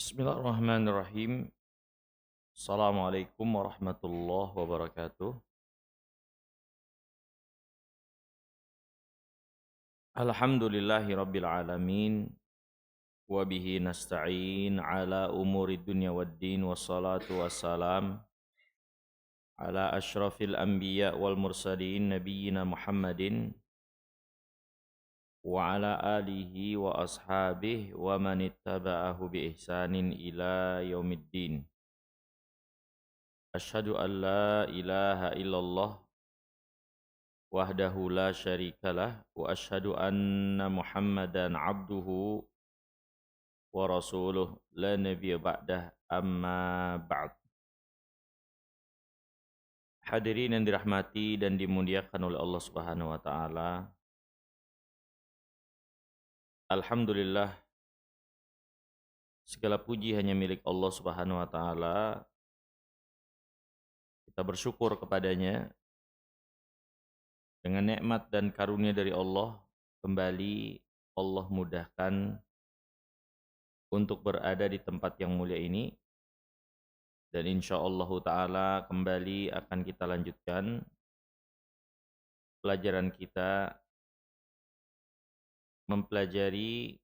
Bismillahirrahmanirrahim. Assalamualaikum warahmatullahi wabarakatuh. Alhamdulillahi rabbil alamin. Wa bihi nasta'in ala umuri dunya waddin. Wassalatu wassalam ala ashrafil anbiya wal mursalin nabiyyina Muhammadin wa ala alihi wa ashabihi wa man ittaba'ahu bi ihsanin ila yaumiddin. Asyhadu an la ilaha illallah wahdahu la syarikalah wa asyhadu anna Muhammadan abduhu wa rasuluh la nabiyya ba'dah amma ba'd. Hadirin yang dirahmati dan dimuliakan oleh Allah Subhanahu wa taala. Alhamdulillah, segala puji hanya milik Allah Subhanahu wa taala. Kita bersyukur kepadanya. Dengan nikmat dan karunia dari Allah, kembali Allah mudahkan untuk berada di tempat yang mulia ini. Dan insyaallah ta'ala kembali akan kita lanjutkan pelajaran kita mempelajari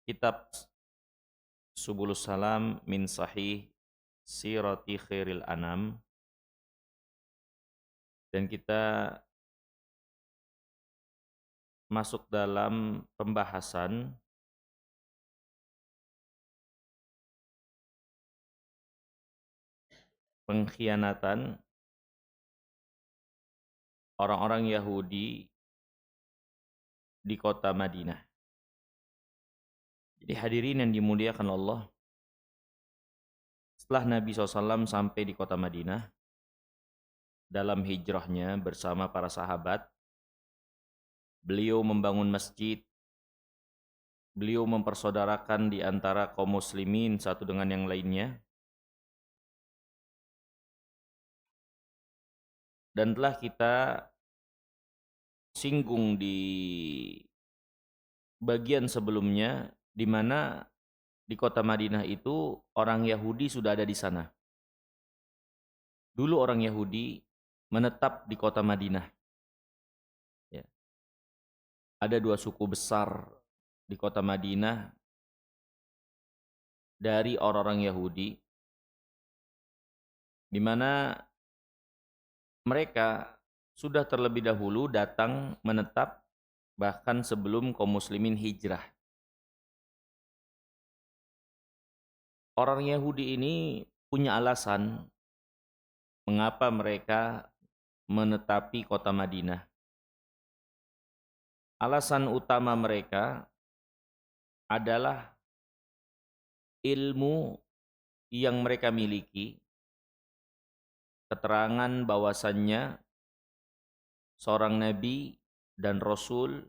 kitab Subulus Salam min Sahih Sirati Khairil Anam. Dan kita masuk dalam pembahasan pengkhianatan orang-orang Yahudi di kota Madinah. Jadi hadirin yang dimuliakan Allah, setelah Nabi SAW sampai di kota Madinah dalam hijrahnya bersama para sahabat, beliau membangun masjid, beliau mempersaudarakan di antara kaum muslimin satu dengan yang lainnya. Dan telah kita singgung di bagian sebelumnya, di mana di kota Madinah itu orang Yahudi sudah ada di sana. Dulu orang Yahudi menetap di kota Madinah. Ya. Ada dua suku besar di kota Madinah dari orang-orang Yahudi, di mana mereka sudah terlebih dahulu datang menetap bahkan sebelum kaum muslimin hijrah. Orang Yahudi ini punya alasan mengapa mereka menetapi kota Madinah. Alasan utama mereka adalah ilmu yang mereka miliki, keterangan bahwasannya seorang nabi dan rasul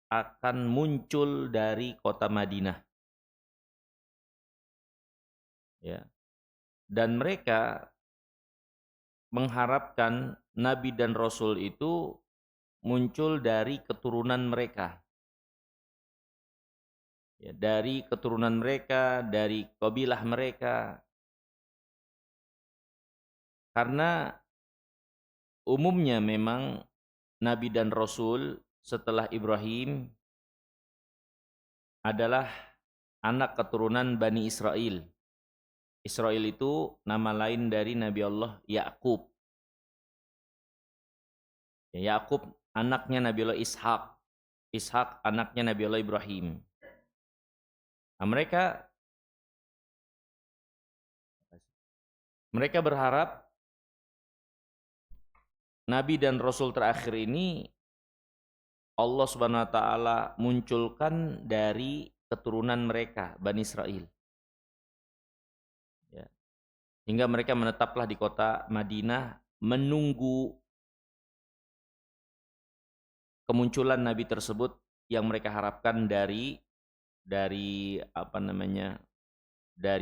akan muncul dari kota Madinah. Ya. Dan mereka mengharapkan nabi dan rasul itu muncul dari keturunan mereka. Ya, dari keturunan mereka, dari kabilah mereka. Karena umumnya memang nabi dan rasul setelah Ibrahim adalah anak keturunan Bani Israel. Israel itu nama lain dari Nabi Allah Yakub. Ya, Yakub anaknya Nabi Allah Ishak. Ishak anaknya Nabi Allah Ibrahim. Nah, mereka berharap Nabi dan Rasul terakhir ini Allah Subhanahu wa taala munculkan dari keturunan mereka, Bani Israel. Ya. Hingga mereka menetaplah di kota Madinah menunggu kemunculan Nabi tersebut yang mereka harapkan dari dari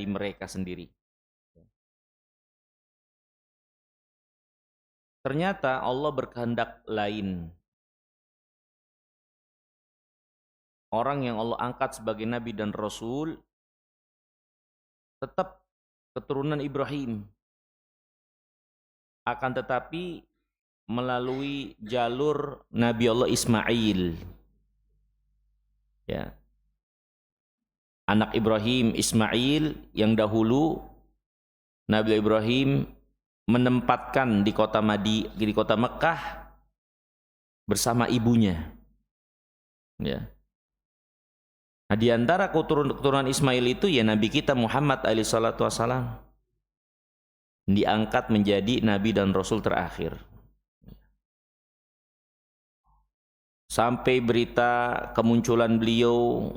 mereka sendiri. Ternyata Allah berkehendak lain. orang yang Allah angkat sebagai nabi dan rasul tetap keturunan Ibrahim, akan tetapi melalui jalur Nabi Allah Ismail. Ya. Anak Ibrahim Ismail yang dahulu Nabi Ibrahim menempatkan di kota Mekah bersama ibunya. Ya. Nah, di antara keturunan Ismail itu ya Nabi kita Muhammad alaihissalam diangkat menjadi nabi dan rasul terakhir. Sampai berita kemunculan beliau,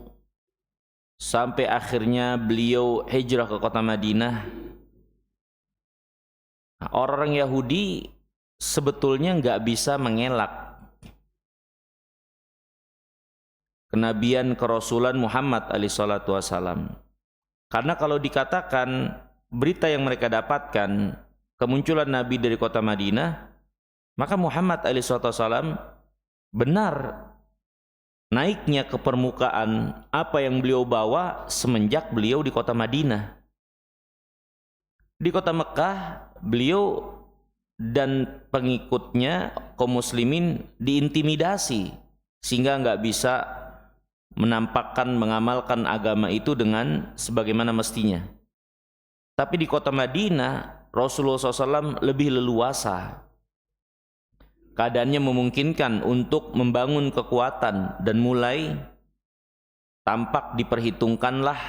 sampai akhirnya beliau hijrah ke kota Madinah. Nah, orang Yahudi sebetulnya nggak bisa mengelak kenabian kerasulan Muhammad alaihissalam. Karena kalau dikatakan berita yang mereka dapatkan kemunculan Nabi dari kota Madinah, maka Muhammad alaihissalam benar naiknya ke permukaan apa yang beliau bawa semenjak beliau di kota Madinah. Di kota Mekah beliau dan pengikutnya kaum muslimin diintimidasi sehingga nggak bisa menampakkan, mengamalkan agama itu dengan sebagaimana mestinya. Tapi di kota Madinah Rasulullah SAW lebih leluasa. Keadaannya memungkinkan untuk membangun kekuatan dan mulai tampak diperhitungkanlah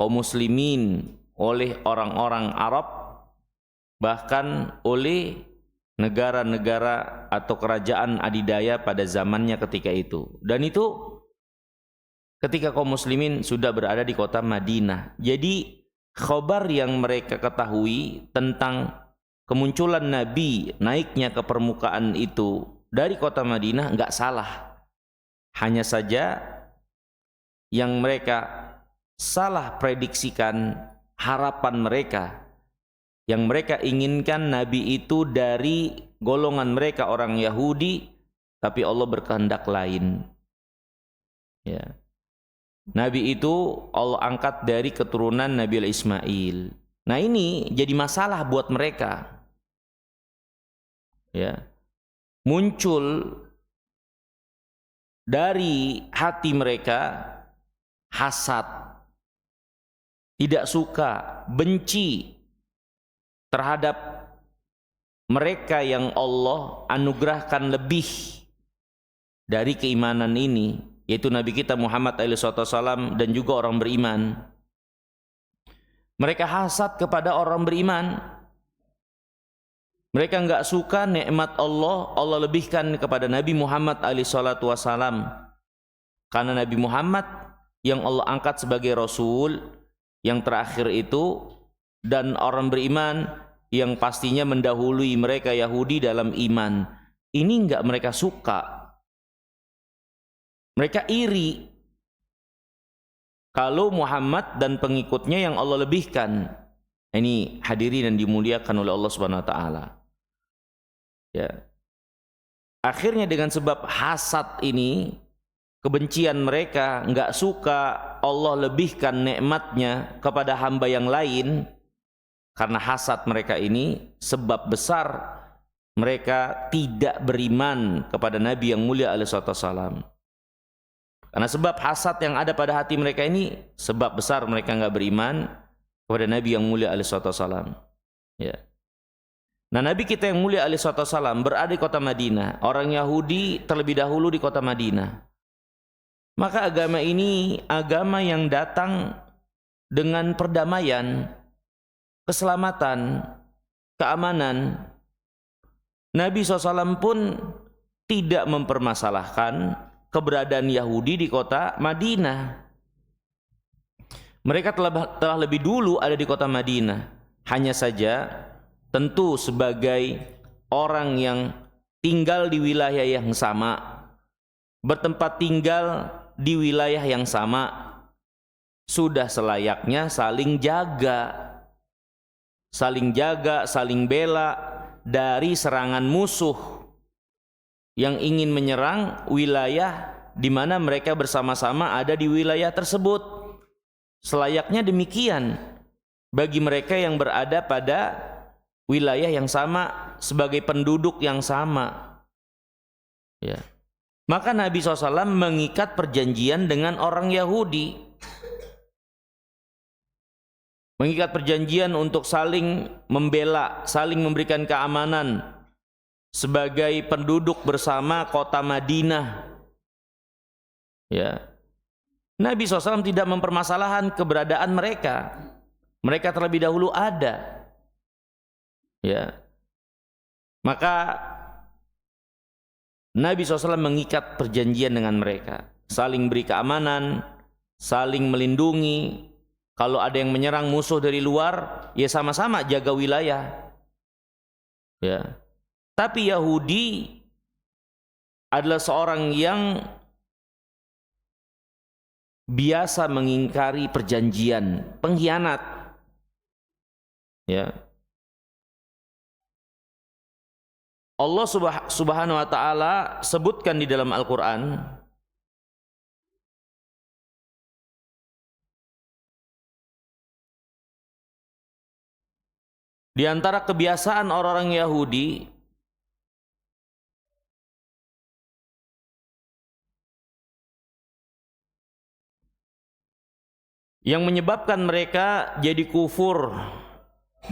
kaum muslimin oleh orang-orang Arab, bahkan oleh negara-negara atau kerajaan adidaya pada zamannya ketika itu. Dan itu ketika kaum muslimin sudah berada di kota Madinah. Jadi khabar yang mereka ketahui tentang kemunculan Nabi, naiknya ke permukaan itu dari kota Madinah enggak salah. Hanya saja yang mereka salah prediksikan harapan mereka. Yang mereka inginkan Nabi itu dari golongan mereka orang Yahudi, tapi Allah berkehendak lain. Ya. Nabi itu Allah angkat dari keturunan Nabi Ismail. Nah, ini jadi masalah buat mereka. Ya. Muncul dari hati mereka hasad, tidak suka, benci terhadap mereka yang Allah anugerahkan lebih dari keimanan ini, yaitu Nabi kita Muhammad SAW dan juga orang beriman. Mereka hasad kepada orang beriman. Mereka enggak suka nikmat Allah lebihkan kepada Nabi Muhammad SAW. Karena Nabi Muhammad yang Allah angkat sebagai Rasul yang terakhir itu, dan orang beriman yang pastinya mendahului mereka Yahudi dalam iman. Ini enggak mereka suka. Mereka iri kalau Muhammad dan pengikutnya yang Allah lebihkan. Ini hadirin yang dimuliakan oleh Allah Subhanahu wa taala. Ya. Akhirnya dengan sebab hasad ini, kebencian mereka, enggak suka Allah lebihkan nikmatnya kepada hamba yang lain. Karena hasad mereka ini sebab besar mereka tidak beriman kepada Nabi yang mulia alaihissalam. Karena sebab hasad yang ada pada hati mereka ini sebab besar mereka enggak beriman kepada Nabi yang mulia alaihissalam. Ya. Nah, Nabi kita yang mulia alaihissalam berada di kota Madinah. Orang Yahudi terlebih dahulu di kota Madinah. Maka agama ini agama yang datang dengan perdamaian, keselamatan, keamanan. Nabi SAW pun tidak mempermasalahkan keberadaan Yahudi di kota Madinah. Mereka telah lebih dulu ada di kota Madinah. Hanya saja tentu sebagai orang yang tinggal di wilayah yang sama, bertempat tinggal di wilayah yang sama, sudah selayaknya saling jaga, saling bela dari serangan musuh yang ingin menyerang wilayah di mana mereka bersama-sama ada di wilayah tersebut. Selayaknya demikian bagi mereka yang berada pada wilayah yang sama sebagai penduduk yang sama. Ya. Maka Nabi SAW mengikat perjanjian dengan orang Yahudi. Mengikat perjanjian untuk saling membela, saling memberikan keamanan sebagai penduduk bersama kota Madinah. Ya. Nabi SAW tidak mempermasalahkan keberadaan mereka. Mereka terlebih dahulu ada. Ya. Maka Nabi SAW mengikat perjanjian dengan mereka, saling beri keamanan, saling melindungi. Kalau ada yang menyerang musuh dari luar, ya sama-sama jaga wilayah. Ya. Tapi Yahudi adalah seorang yang biasa mengingkari perjanjian, pengkhianat. Ya. Allah Subhanahu wa taala sebutkan di dalam Al-Qur'an di antara kebiasaan orang-orang Yahudi yang menyebabkan mereka jadi kufur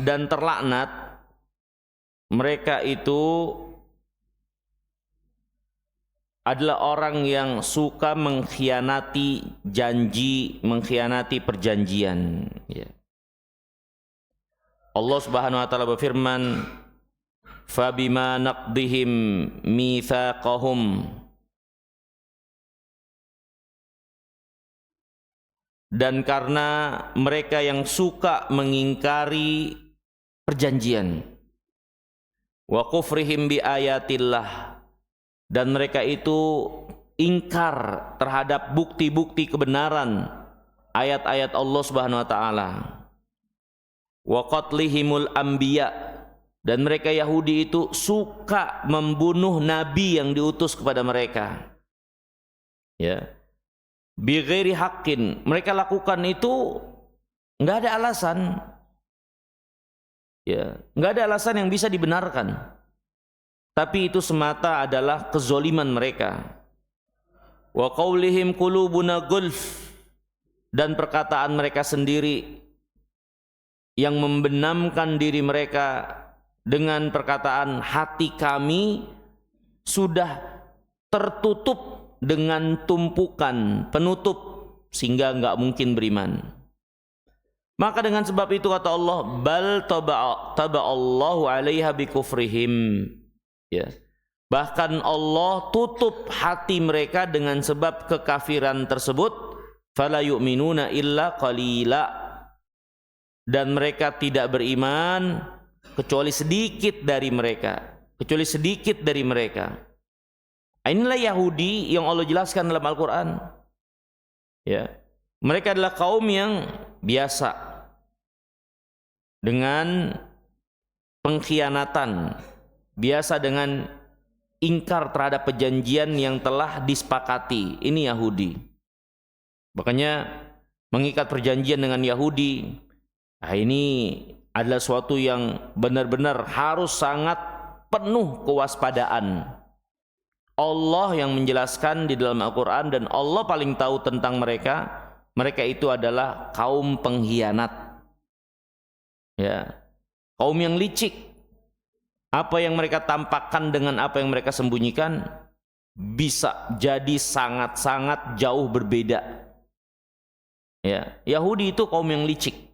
dan terlaknat, mereka itu adalah orang yang suka mengkhianati janji, mengkhianati perjanjian. Ya. Allah Subhanahu wa taala berfirman, "Fabima naqdihim mitsaqahum." Dan karena mereka yang suka mengingkari perjanjian, wa kufrihim bi ayatillah, dan mereka itu ingkar terhadap bukti-bukti kebenaran ayat-ayat Allah Subhanahu wa taala, wa qatlihimul anbiya, dan mereka Yahudi itu suka membunuh nabi yang diutus kepada mereka. Ya. Bi ghairi haqqin, mereka lakukan itu enggak ada alasan. Ya, enggak ada alasan yang bisa dibenarkan. Tapi itu semata adalah kezoliman mereka. Wa qaulihim qulubuna gulf, dan perkataan mereka sendiri yang membenamkan diri mereka dengan perkataan hati kami sudah tertutup dengan tumpukan penutup sehingga enggak mungkin beriman. Maka dengan sebab itu kata Allah, bal taba'allahu 'alaiha bikufrihim. Ya. Bahkan Allah tutup hati mereka dengan sebab kekafiran tersebut, fala yu'minuna illa qalila, dan mereka tidak beriman kecuali sedikit dari mereka, Inilah Yahudi yang Allah jelaskan dalam Al-Quran. Ya. Mereka adalah kaum yang biasa dengan pengkhianatan, biasa dengan ingkar terhadap perjanjian yang telah disepakati. Ini Yahudi. Makanya mengikat perjanjian dengan Yahudi, ini adalah suatu yang benar-benar harus sangat penuh kewaspadaan. Allah yang menjelaskan di dalam Al-Quran, dan Allah paling tahu tentang mereka. Mereka itu adalah kaum pengkhianat. Ya. Kaum yang licik. Apa yang mereka tampakkan dengan apa yang mereka sembunyikan bisa jadi sangat-sangat jauh berbeda. Ya. Yahudi itu kaum yang licik.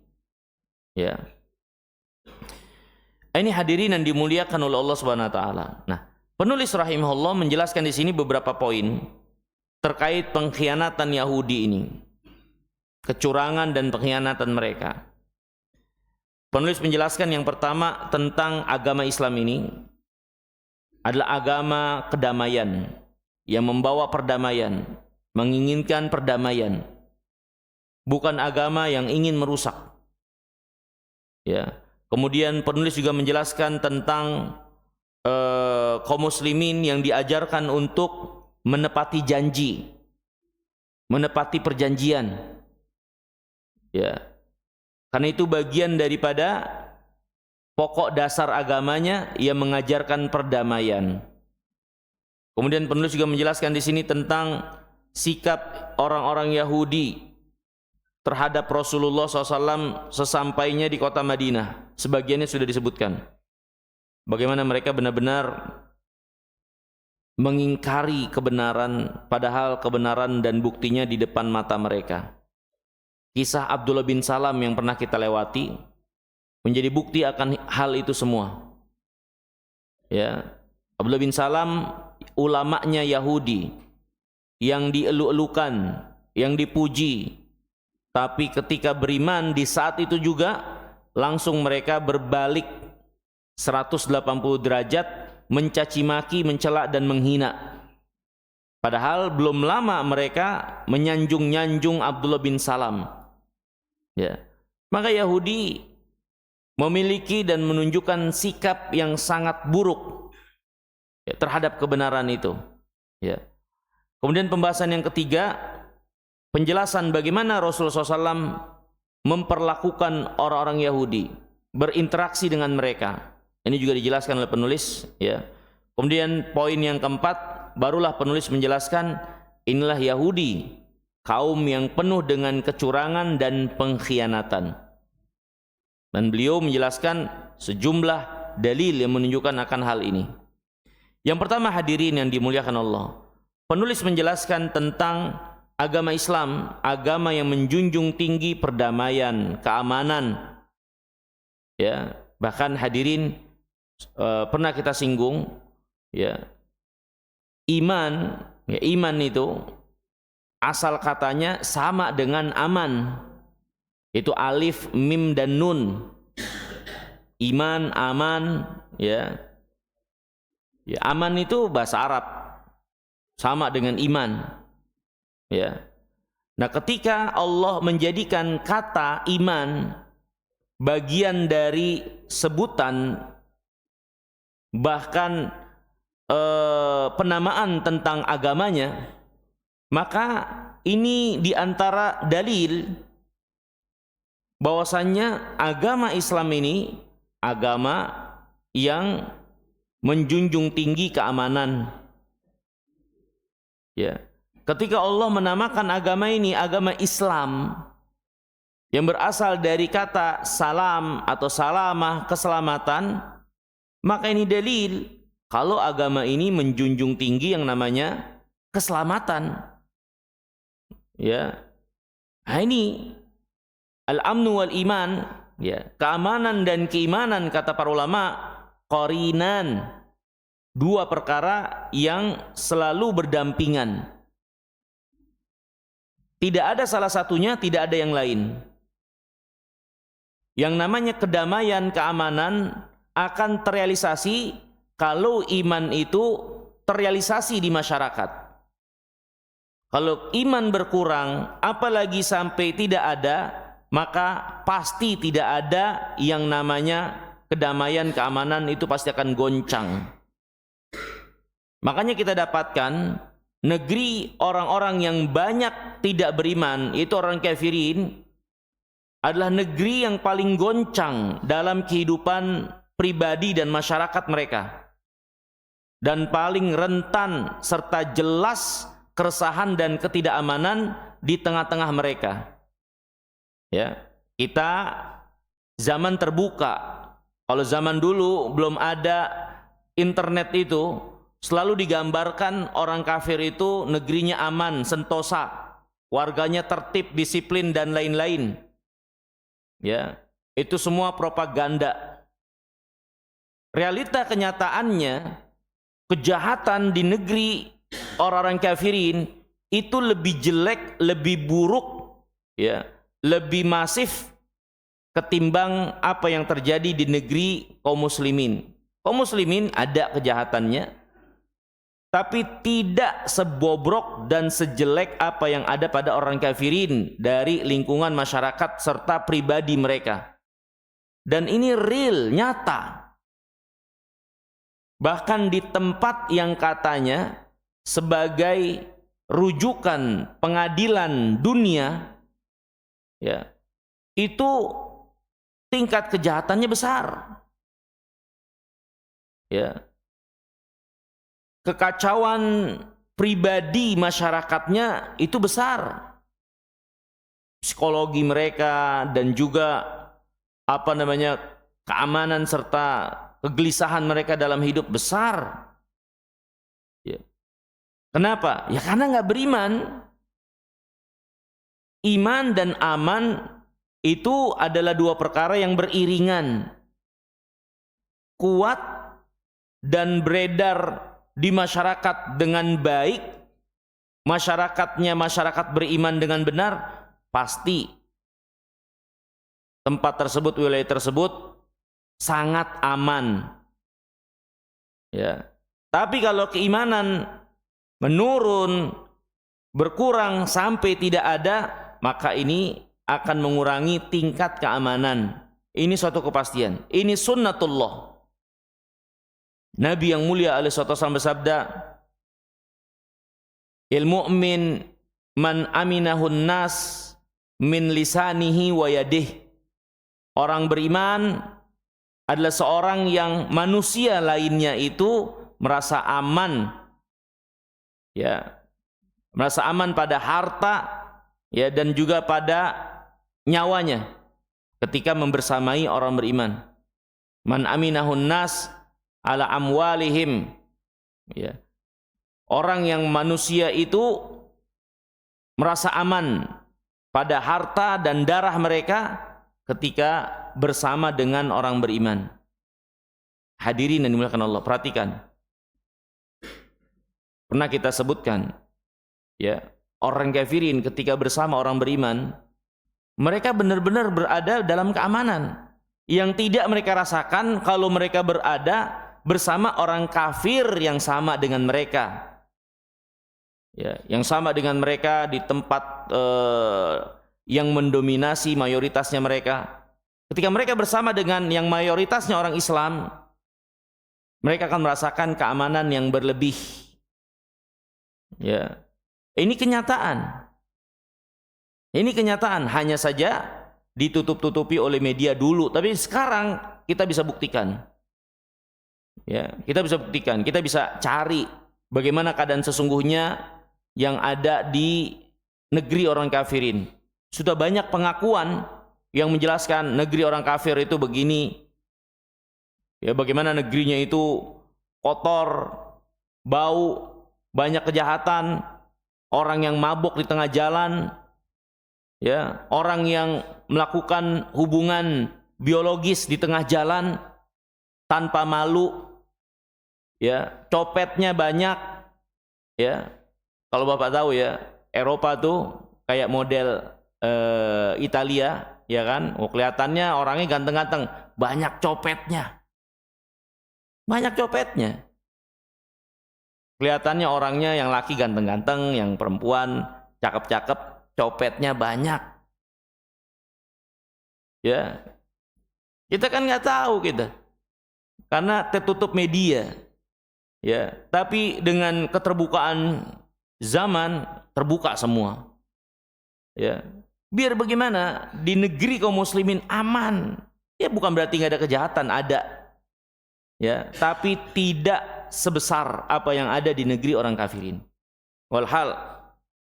Ya. Ini hadirin yang dimuliakan oleh Allah Subhanahu wa taala. Nah, penulis rahimahullah menjelaskan di sini beberapa poin terkait pengkhianatan Yahudi ini, kecurangan dan pengkhianatan mereka. Penulis menjelaskan yang pertama tentang agama Islam ini adalah agama kedamaian yang membawa perdamaian, menginginkan perdamaian, bukan agama yang ingin merusak. Ya. Kemudian penulis juga menjelaskan tentang kaum muslimin yang diajarkan untuk menepati janji, menepati perjanjian. Ya. Karena itu bagian daripada pokok dasar agamanya, ia mengajarkan perdamaian. Kemudian penulis juga menjelaskan di sini tentang sikap orang-orang Yahudi terhadap Rasulullah SAW sesampainya di kota Madinah. Sebagiannya sudah disebutkan. Bagaimana mereka benar-benar mengingkari kebenaran, padahal kebenaran dan buktinya di depan mata mereka. Kisah Abdullah bin Salam yang pernah kita lewati menjadi bukti akan hal itu semua. Ya, Abdullah bin Salam ulamanya Yahudi yang dielu-elukan, yang dipuji, tapi ketika beriman di saat itu juga langsung mereka berbalik 180 derajat, mencaci maki, mencela dan menghina. Padahal belum lama mereka menyanjung-nyanjung Abdullah bin Salam. Ya. Maka Yahudi memiliki dan menunjukkan sikap yang sangat buruk ya, terhadap kebenaran itu. Ya. Kemudian pembahasan yang ketiga, penjelasan bagaimana Rasulullah SAW memperlakukan orang-orang Yahudi, berinteraksi dengan mereka. Ini juga dijelaskan oleh penulis. Ya. Kemudian poin yang keempat, barulah penulis menjelaskan inilah Yahudi, kaum yang penuh dengan kecurangan dan pengkhianatan. Dan beliau menjelaskan sejumlah dalil yang menunjukkan akan hal ini. Yang pertama, hadirin yang dimuliakan Allah, penulis menjelaskan tentang agama Islam, agama yang menjunjung tinggi perdamaian, keamanan. Ya, bahkan hadirin pernah kita singgung, ya, iman itu asal katanya sama dengan aman. Itu alif, mim dan nun. Iman, aman, ya. Ya, aman itu bahasa Arab. Sama dengan iman. Ya. Nah, ketika Allah menjadikan kata iman bagian dari sebutan, bahkan penamaan tentang agamanya, maka ini diantara dalil bahwasannya agama Islam ini agama yang menjunjung tinggi keamanan. Ya. Ketika Allah menamakan agama ini agama Islam yang berasal dari kata salam atau salamah, keselamatan, maka ini dalil kalau agama ini menjunjung tinggi yang namanya keselamatan. Ya. Nah, ini al-amnu wal iman, ya, keamanan dan keimanan kata para ulama qarinan, dua perkara yang selalu berdampingan. Tidak ada salah satunya, tidak ada yang lain. Yang namanya kedamaian, keamanan akan terrealisasi kalau iman itu terrealisasi di masyarakat. Kalau iman berkurang, apalagi sampai tidak ada, maka pasti tidak ada yang namanya kedamaian, keamanan, itu pasti akan goncang. Makanya kita dapatkan negeri orang-orang yang banyak tidak beriman, itu orang kafirin, adalah negeri yang paling goncang dalam kehidupan pribadi dan masyarakat mereka, dan paling rentan serta jelas keresahan dan ketidakamanan di tengah-tengah mereka. Ya, kita zaman terbuka. Kalau zaman dulu belum ada internet itu, selalu digambarkan orang kafir itu negerinya aman, sentosa, warganya tertib, disiplin dan lain-lain. Ya, itu semua propaganda. Realita kenyataannya, kejahatan di negeri orang-orang kafirin itu lebih jelek, lebih buruk, ya, lebih masif ketimbang apa yang terjadi di negeri kaum muslimin. Kaum muslimin ada kejahatannya, tapi tidak sebobrok dan sejelek apa yang ada pada orang kafirin dari lingkungan masyarakat serta pribadi mereka. Dan ini real, nyata. Bahkan di tempat yang katanya sebagai rujukan pengadilan dunia, ya, itu tingkat kejahatannya besar. Ya. Kekacauan pribadi masyarakatnya itu besar. Psikologi mereka dan juga keamanan serta kegelisahan mereka dalam hidup besar. Ya. Kenapa? Ya karena nggak beriman. Iman dan aman itu adalah dua perkara yang beriringan. Kuat dan beredar di masyarakat dengan baik, masyarakat beriman dengan benar, pasti tempat tersebut, wilayah tersebut sangat aman. Ya. Tapi kalau keimanan menurun, berkurang sampai tidak ada, maka ini akan mengurangi tingkat keamanan. Ini suatu kepastian. Ini sunnatullah. Nabi yang mulia alaihi wasallam bersabda, "Il mu'min man aminahun nas min lisanihi wa yadihi." Orang beriman adalah seorang yang manusia lainnya itu merasa aman, ya, merasa aman pada harta, ya, dan juga pada nyawanya ketika membersamai orang beriman. Man aminahun nas ala amwalihim, ya. Orang yang manusia itu merasa aman pada harta dan darah mereka ketika bersama dengan orang beriman. Hadirin yang dimuliakan Allah, perhatikan. Pernah kita sebutkan, ya, orang kafirin ketika bersama orang beriman, mereka benar-benar berada dalam keamanan yang tidak mereka rasakan kalau mereka berada bersama orang kafir yang sama dengan mereka, ya, yang sama dengan mereka di tempat yang mendominasi mayoritasnya mereka. Ketika mereka bersama dengan yang mayoritasnya orang Islam, mereka akan merasakan keamanan yang berlebih. Ya, ini kenyataan. Ini kenyataan, hanya saja ditutup-tutupi oleh media dulu, tapi sekarang kita bisa buktikan. Ya, kita bisa buktikan, kita bisa cari bagaimana keadaan sesungguhnya yang ada di negeri orang kafirin. Sudah banyak pengakuan yang menjelaskan negeri orang kafir itu begini. Ya, bagaimana negerinya itu kotor, bau, banyak kejahatan, orang yang mabuk di tengah jalan, ya, orang yang melakukan hubungan biologis di tengah jalan tanpa malu, ya, copetnya banyak, ya. Kalau Bapak tahu, ya, Eropa tuh kayak model Italia, ya kan? Oh, kelihatannya orangnya ganteng-ganteng, banyak copetnya. Banyak copetnya. Kelihatannya orangnya yang laki ganteng-ganteng, yang perempuan cakep-cakep, copetnya banyak. Ya. Kita kan nggak tahu kita. Karena tertutup media. Ya, tapi dengan keterbukaan zaman terbuka semua. Ya. Biar bagaimana di negeri kaum muslimin aman. Ya, bukan berarti nggak ada kejahatan, ada. Ya, tapi tidak sebesar apa yang ada di negeri orang kafirin. Walhal,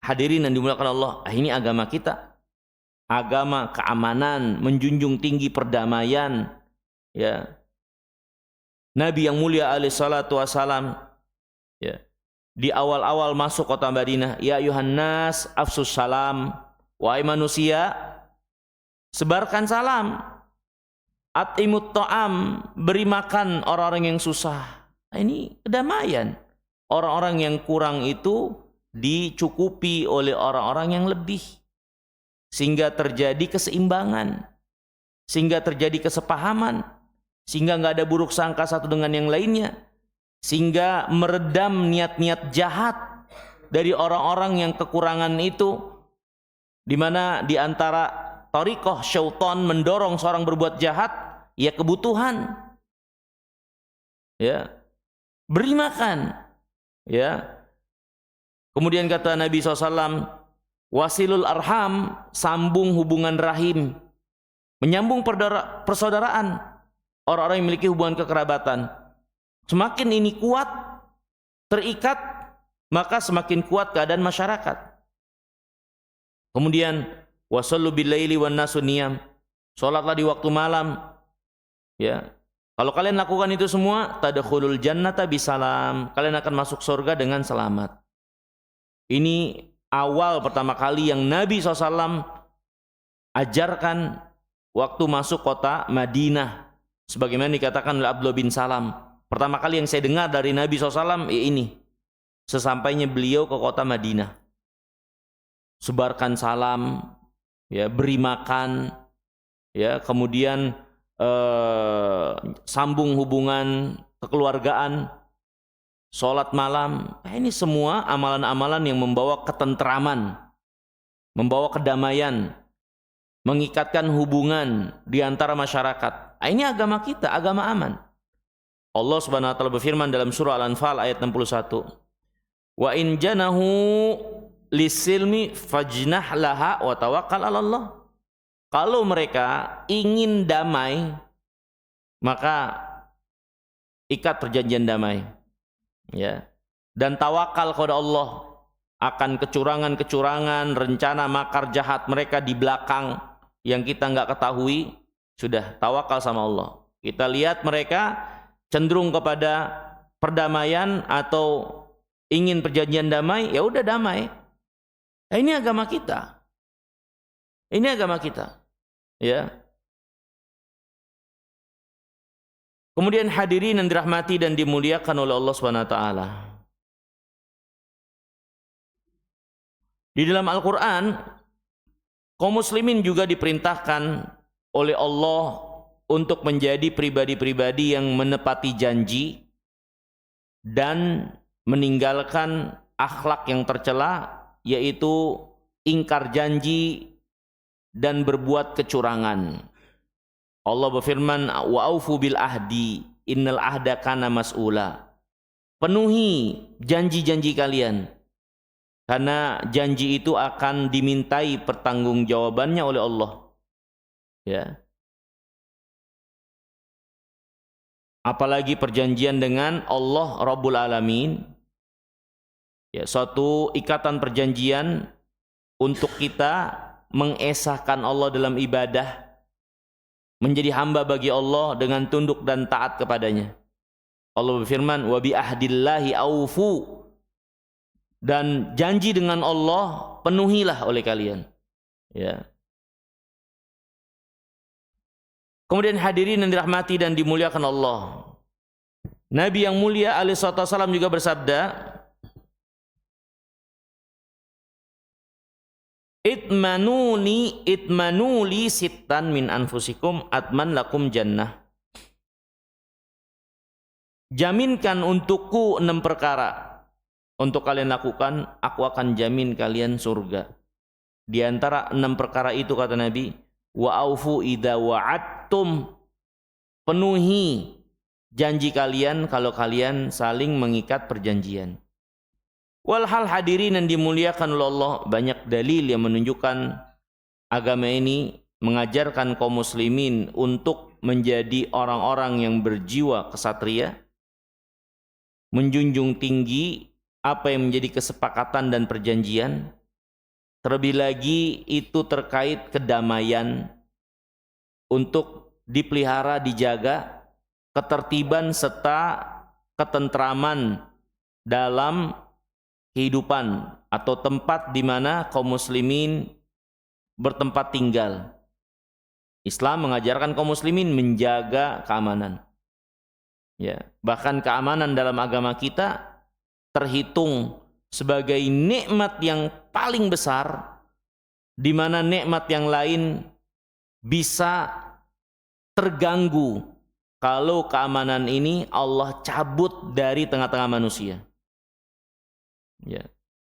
hadirin yang dimuliakan Allah, ini agama kita. Agama keamanan, menjunjung tinggi perdamaian. Ya. Nabi yang mulia alaihi salatu wassalam, ya, di awal-awal masuk kota Madinah, ya ayuhan nas afsus salam, wahai manusia, sebarkan salam, atimut ta'am, beri makan orang-orang yang susah. Nah, ini kedamaian. Orang-orang yang kurang itu dicukupi oleh orang-orang yang lebih, sehingga terjadi keseimbangan, sehingga terjadi kesepahaman, sehingga nggak ada buruk sangka satu dengan yang lainnya, sehingga meredam niat-niat jahat dari orang-orang yang kekurangan itu, di mana di antara thariqah syaitan mendorong seorang berbuat jahat, ya kebutuhan, ya, beri makan, ya, Kemudian kata Nabi SAW, wasilul arham, sambung hubungan rahim, menyambung persaudaraan, orang-orang yang memiliki hubungan kekerabatan. Semakin ini kuat, terikat, maka semakin kuat keadaan masyarakat. Kemudian wasallu billaili wan nasu niyam, salatlah di waktu malam. Ya. Kalau kalian lakukan itu semua, tadkhulul jannata bisalam, kalian akan masuk surga dengan selamat. Ini awal pertama kali yang Nabi SAW ajarkan waktu masuk kota Madinah. Sebagaimana dikatakan oleh Abdullah bin Salam. Pertama kali yang saya dengar dari Nabi SAW, ya ini. Sesampainya beliau ke kota Madinah. Sebarkan salam, ya, beri makan, ya, kemudian sambung hubungan kekeluargaan, sholat malam. Ini semua amalan-amalan yang membawa ketentraman, membawa kedamaian, mengikatkan hubungan di antara masyarakat. Ini agama kita, agama aman. Allah Subhanahu wa taala berfirman dalam surah Al-Anfal ayat 61. Wa in janahu lisilmi fajnah laha wa tawakkal 'ala Allah. Kalau mereka ingin damai, maka ikat perjanjian damai, ya, dan tawakal kepada Allah akan kecurangan-kecurangan, rencana makar jahat mereka di belakang yang kita nggak ketahui. Sudah tawakal sama Allah. Kita lihat mereka cenderung kepada perdamaian atau ingin perjanjian damai, ya udah damai. Ini agama kita. Ini agama kita. Ya. Kemudian hadirin yang dirahmati dan dimuliakan oleh Allah Subhanahu wa taala. Di dalam Al-Qur'an, kaum muslimin juga diperintahkan oleh Allah untuk menjadi pribadi-pribadi yang menepati janji dan meninggalkan akhlak yang tercela, yaitu ingkar janji dan berbuat kecurangan. Allah berfirman, wa aufu bil ahdi innal ahda kana mas'ula. Penuhi janji-janji kalian, karena janji itu akan dimintai pertanggungjawabannya oleh Allah. Ya. Apalagi perjanjian dengan Allah Rabbul Alamin. Ya, suatu ikatan perjanjian untuk kita mengesahkan Allah dalam ibadah, menjadi hamba bagi Allah dengan tunduk dan taat kepadanya. Allah berfirman, wa bi ahdillahi aufu, dan janji dengan Allah penuhilah oleh kalian. Ya. Kemudian hadirin yang dirahmati dan dimuliakan Allah, Nabi yang mulia alaihi wasallam juga bersabda, itmanuli sittan min anfusikum atman lakum jannah. Jaminkan untukku 6 perkara untuk kalian lakukan, aku akan jamin kalian surga. Di antara 6 perkara itu kata Nabi, wa aufu idza wa'adtum, penuhi janji kalian kalau kalian saling mengikat perjanjian. Walhal hadirin yang dimuliakan oleh Allah, banyak dalil yang menunjukkan agama ini mengajarkan kaum muslimin untuk menjadi orang-orang yang berjiwa kesatria, menjunjung tinggi apa yang menjadi kesepakatan dan perjanjian. Terlebih lagi itu terkait kedamaian, untuk dipelihara, dijaga ketertiban serta ketentraman dalam kehidupan atau tempat di mana kaum muslimin bertempat tinggal. Islam mengajarkan kaum muslimin menjaga keamanan. Ya, bahkan keamanan dalam agama kita terhitung sebagai nikmat yang paling besar, di mana nikmat yang lain bisa terganggu kalau keamanan ini Allah cabut dari tengah-tengah manusia. Ya.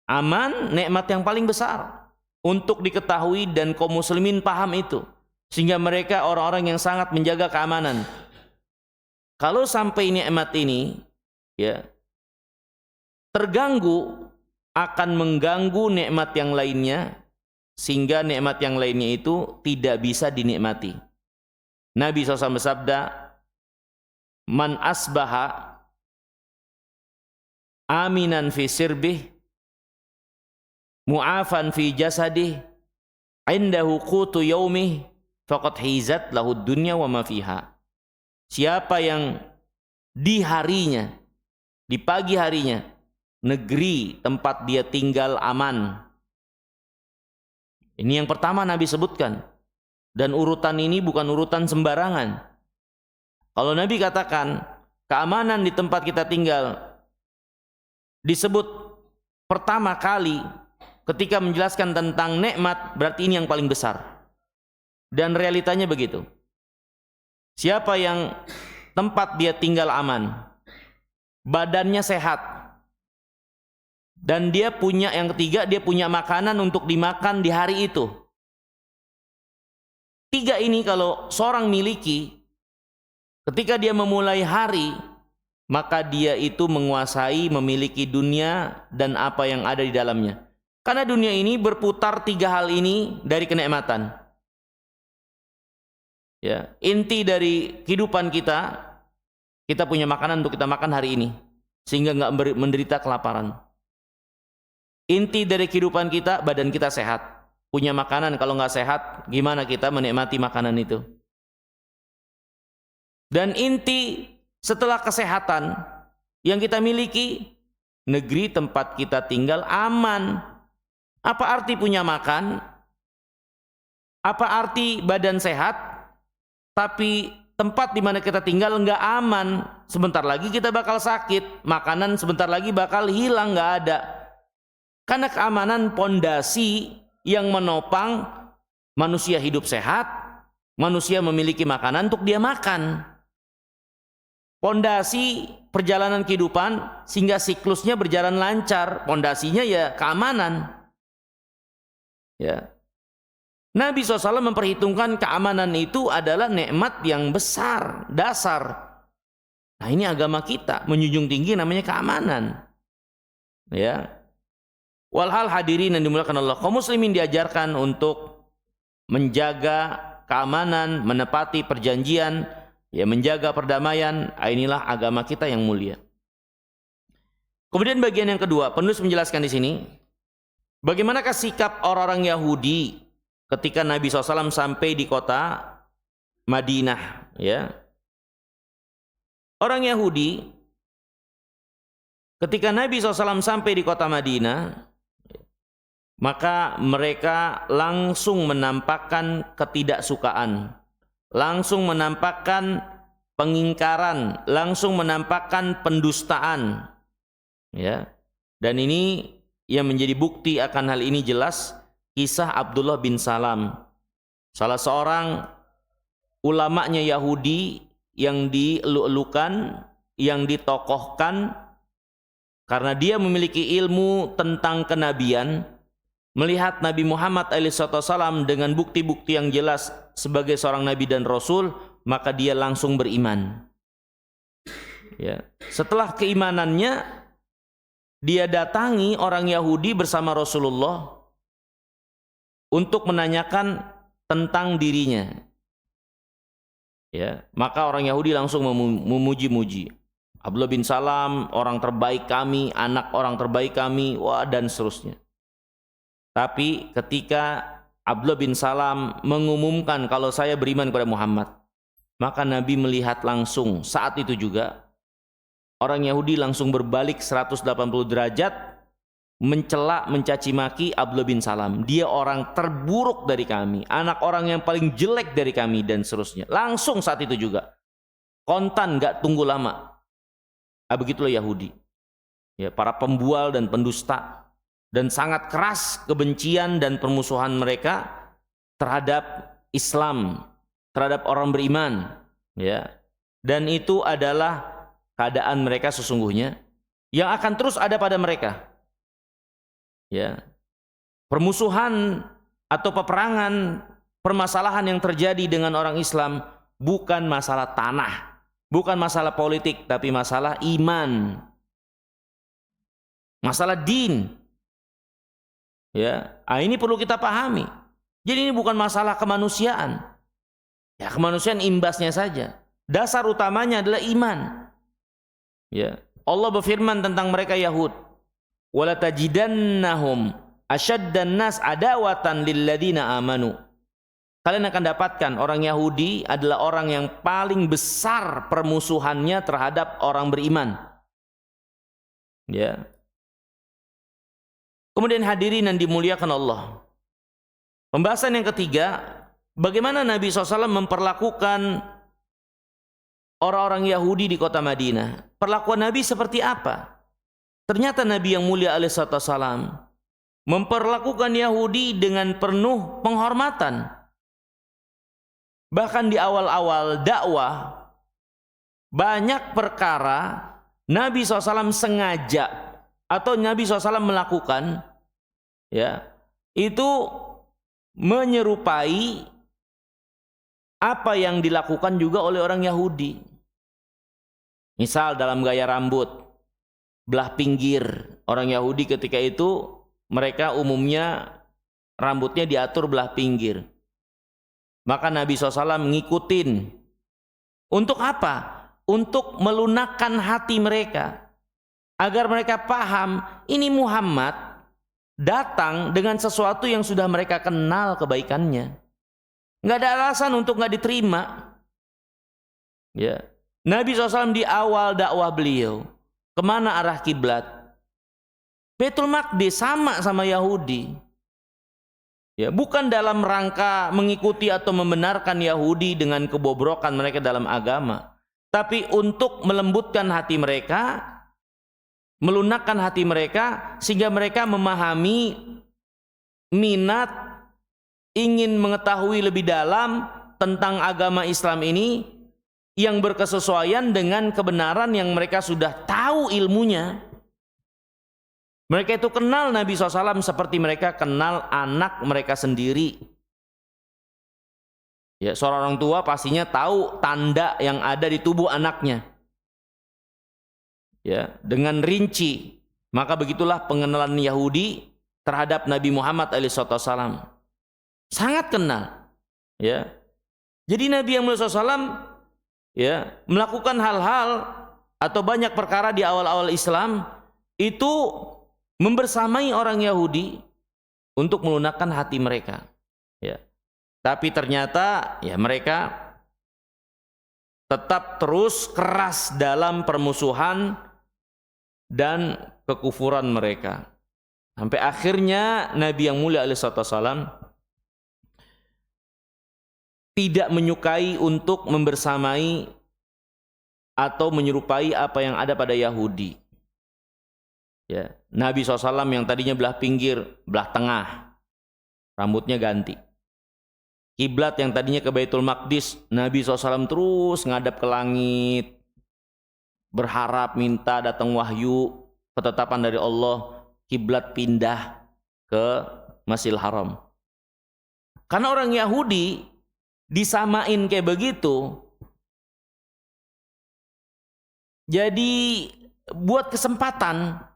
Aman, nikmat yang paling besar untuk diketahui dan kaum muslimin paham itu, sehingga mereka orang-orang yang sangat menjaga keamanan. Kalau sampai nikmat ini, ya, terganggu akan mengganggu nikmat yang lainnya, sehingga nikmat yang lainnya itu tidak bisa dinikmati. Nabi SAW bersabda, "Man asbaha aminan fi sirbih, mu'afan fi jasadih, indahu qutu yaumih, faqad hizat lahu dunya wa ma fiha." Siapa yang di harinya, di pagi harinya, negeri tempat dia tinggal aman. Ini yang pertama Nabi sebutkan. Dan urutan ini bukan urutan sembarangan. Kalau Nabi katakan keamanan di tempat kita tinggal disebut pertama kali ketika menjelaskan tentang nikmat, berarti ini yang paling besar. Dan realitanya begitu. Siapa yang tempat dia tinggal aman, badannya sehat, dan dia punya, yang ketiga, dia punya makanan untuk dimakan di hari itu. Tiga ini kalau seorang miliki, ketika dia memulai hari, maka dia itu menguasai, memiliki dunia dan apa yang ada di dalamnya. Karena dunia ini berputar tiga hal ini dari kenikmatan. Ya, inti dari kehidupan kita punya makanan untuk kita makan hari ini, sehingga nggak menderita kelaparan. Inti dari kehidupan kita, badan kita sehat. Punya makanan, kalau nggak sehat, gimana kita menikmati makanan itu? Dan inti setelah kesehatan yang kita miliki, negeri tempat kita tinggal aman. Apa arti punya makan? Apa arti badan sehat, tapi tempat di mana kita tinggal nggak aman? Sebentar lagi kita bakal sakit, makanan sebentar lagi bakal hilang, nggak ada. Karena keamanan pondasi yang menopang manusia hidup sehat, manusia memiliki makanan untuk dia makan. Pondasi perjalanan kehidupan sehingga siklusnya berjalan lancar, pondasinya ya keamanan. Ya. Nabi SAW memperhitungkan keamanan itu adalah nikmat yang besar, dasar. Nah, ini agama kita menjunjung tinggi namanya keamanan. Ya. Walhal hadirin yang dimuliakan Allah, kaum muslimin diajarkan untuk menjaga keamanan, menepati perjanjian, ya, menjaga perdamaian. Inilah agama kita yang mulia. Kemudian bagian yang kedua, penulis menjelaskan di sini, bagaimanakah sikap orang-orang Yahudi ketika Nabi SAW sampai di kota Madinah, ya. Orang Yahudi ketika Nabi SAW sampai di kota Madinah, maka mereka langsung menampakkan ketidaksukaan, langsung menampakkan pengingkaran, langsung menampakkan pendustaan, ya. Dan ini yang menjadi bukti akan hal ini jelas kisah Abdullah bin Salam, salah seorang ulamanya Yahudi yang dielu-elukan, yang ditokohkan karena dia memiliki ilmu tentang kenabian. Melihat Nabi Muhammad SAW dengan bukti-bukti yang jelas sebagai seorang nabi dan rasul, maka dia langsung beriman. Ya. Setelah keimanannya, dia datangi orang Yahudi bersama Rasulullah untuk menanyakan tentang dirinya. Ya. Maka orang Yahudi langsung memuji-muji. Abdullah bin Salam, orang terbaik kami, anak orang terbaik kami, wah, dan seterusnya. Tapi ketika Abdullah bin Salam mengumumkan kalau saya beriman kepada Muhammad, maka Nabi melihat langsung saat itu juga orang Yahudi langsung berbalik 180 derajat, mencela, mencaci maki Abdullah bin Salam. Dia orang terburuk dari kami, anak orang yang paling jelek dari kami, dan seterusnya. Langsung saat itu juga, kontan, gak tunggu lama. Begitulah Yahudi, ya, para pembual dan pendusta. Dan sangat keras kebencian dan permusuhan mereka terhadap Islam, terhadap orang beriman, ya. Dan itu adalah keadaan mereka sesungguhnya yang akan terus ada pada mereka, ya. Permusuhan atau peperangan, permasalahan yang terjadi dengan orang Islam bukan masalah tanah, bukan masalah politik, tapi masalah iman, masalah din. Ya, ini perlu kita pahami. Jadi ini bukan masalah kemanusiaan. Ya, kemanusiaan imbasnya saja. Dasar utamanya adalah iman. Ya, Allah berfirman tentang mereka Yahud, "Wala tajidannahum asyaddan nas adawatan lilladzina amanu." Kalian akan dapatkan orang Yahudi adalah orang yang paling besar permusuhannya terhadap orang beriman. Ya. Kemudian hadirin yang dimuliakan Allah. Pembahasan yang ketiga, bagaimana Nabi SAW memperlakukan orang-orang Yahudi di kota Madinah. Perlakuan Nabi seperti apa? Ternyata Nabi yang mulia alaihissalam memperlakukan Yahudi dengan penuh penghormatan. Bahkan di awal-awal dakwah, banyak perkara Nabi SAW sengaja atau Nabi SAW melakukan, ya, itu menyerupai apa yang dilakukan juga oleh orang Yahudi. Misal dalam gaya rambut, belah pinggir. Orang Yahudi ketika itu mereka umumnya rambutnya diatur belah pinggir. Maka Nabi SAW ngikutin. Untuk apa? Untuk melunakkan hati mereka. Agar mereka paham, ini Muhammad datang dengan sesuatu yang sudah mereka kenal kebaikannya. Nggak ada alasan untuk nggak diterima. Ya. Nabi SAW di awal dakwah beliau, kemana arah kiblat? Baitul Maqdis, sama Yahudi. Ya, bukan dalam rangka mengikuti atau membenarkan Yahudi dengan kebobrokan mereka dalam agama, tapi untuk melembutkan hati mereka, melunakkan hati mereka, sehingga mereka memahami minat, ingin mengetahui lebih dalam tentang agama Islam ini yang berkesesuaian dengan kebenaran yang mereka sudah tahu ilmunya. Mereka itu kenal Nabi SAW seperti mereka kenal anak mereka sendiri. Ya, seorang orang tua pastinya tahu tanda yang ada di tubuh anaknya. Ya, dengan rinci. Maka begitulah pengenalan Yahudi terhadap Nabi Muhammad SAW. Sangat kenal. Ya. Jadi Nabi yang mulia SAW, ya, melakukan hal-hal atau banyak perkara di awal-awal Islam itu membersamai orang Yahudi untuk melunakkan hati mereka. Ya. Tapi ternyata ya mereka tetap terus keras dalam permusuhan dan kekufuran mereka. Sampai akhirnya Nabi yang mulia alaihissalam tidak menyukai untuk membersamai atau menyerupai apa yang ada pada Yahudi. Ya, Nabi SAW yang tadinya belah pinggir, belah tengah, rambutnya ganti. Kiblat yang tadinya ke Baitul Maqdis, Nabi SAW terus ngadap ke langit, berharap minta datang wahyu, ketetapan dari Allah, kiblat pindah ke Masjidil Haram. Karena orang Yahudi disamain kayak begitu, jadi buat kesempatan.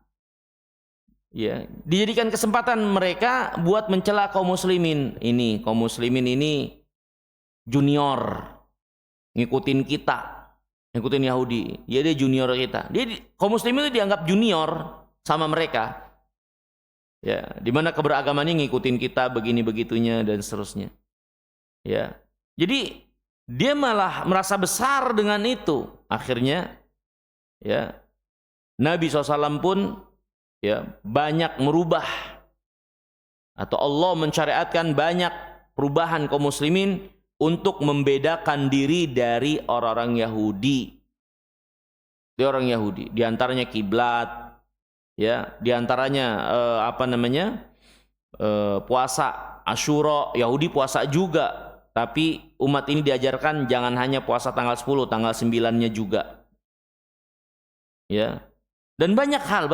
Ya, dijadikan kesempatan mereka buat mencela kaum muslimin. Ini kaum muslimin ini junior, ngikutin kita, ngikutin Yahudi. Ya, dia junior kita. Kaum muslimin itu dianggap junior sama mereka. Ya, dimana keberagamannya ngikutin kita begini begitunya dan seterusnya. Ya, jadi dia malah merasa besar dengan itu. Akhirnya, ya, Nabi SAW pun ya banyak merubah atau Allah mensyariatkan banyak perubahan kaum muslimin untuk membedakan diri dari orang-orang Yahudi. Di orang Yahudi, di antaranya kiblat, ya, di antaranya puasa Asyura, Yahudi puasa juga, tapi umat ini diajarkan jangan hanya puasa tanggal 10, tanggal 9-nya juga. Ya. Dan banyak hal.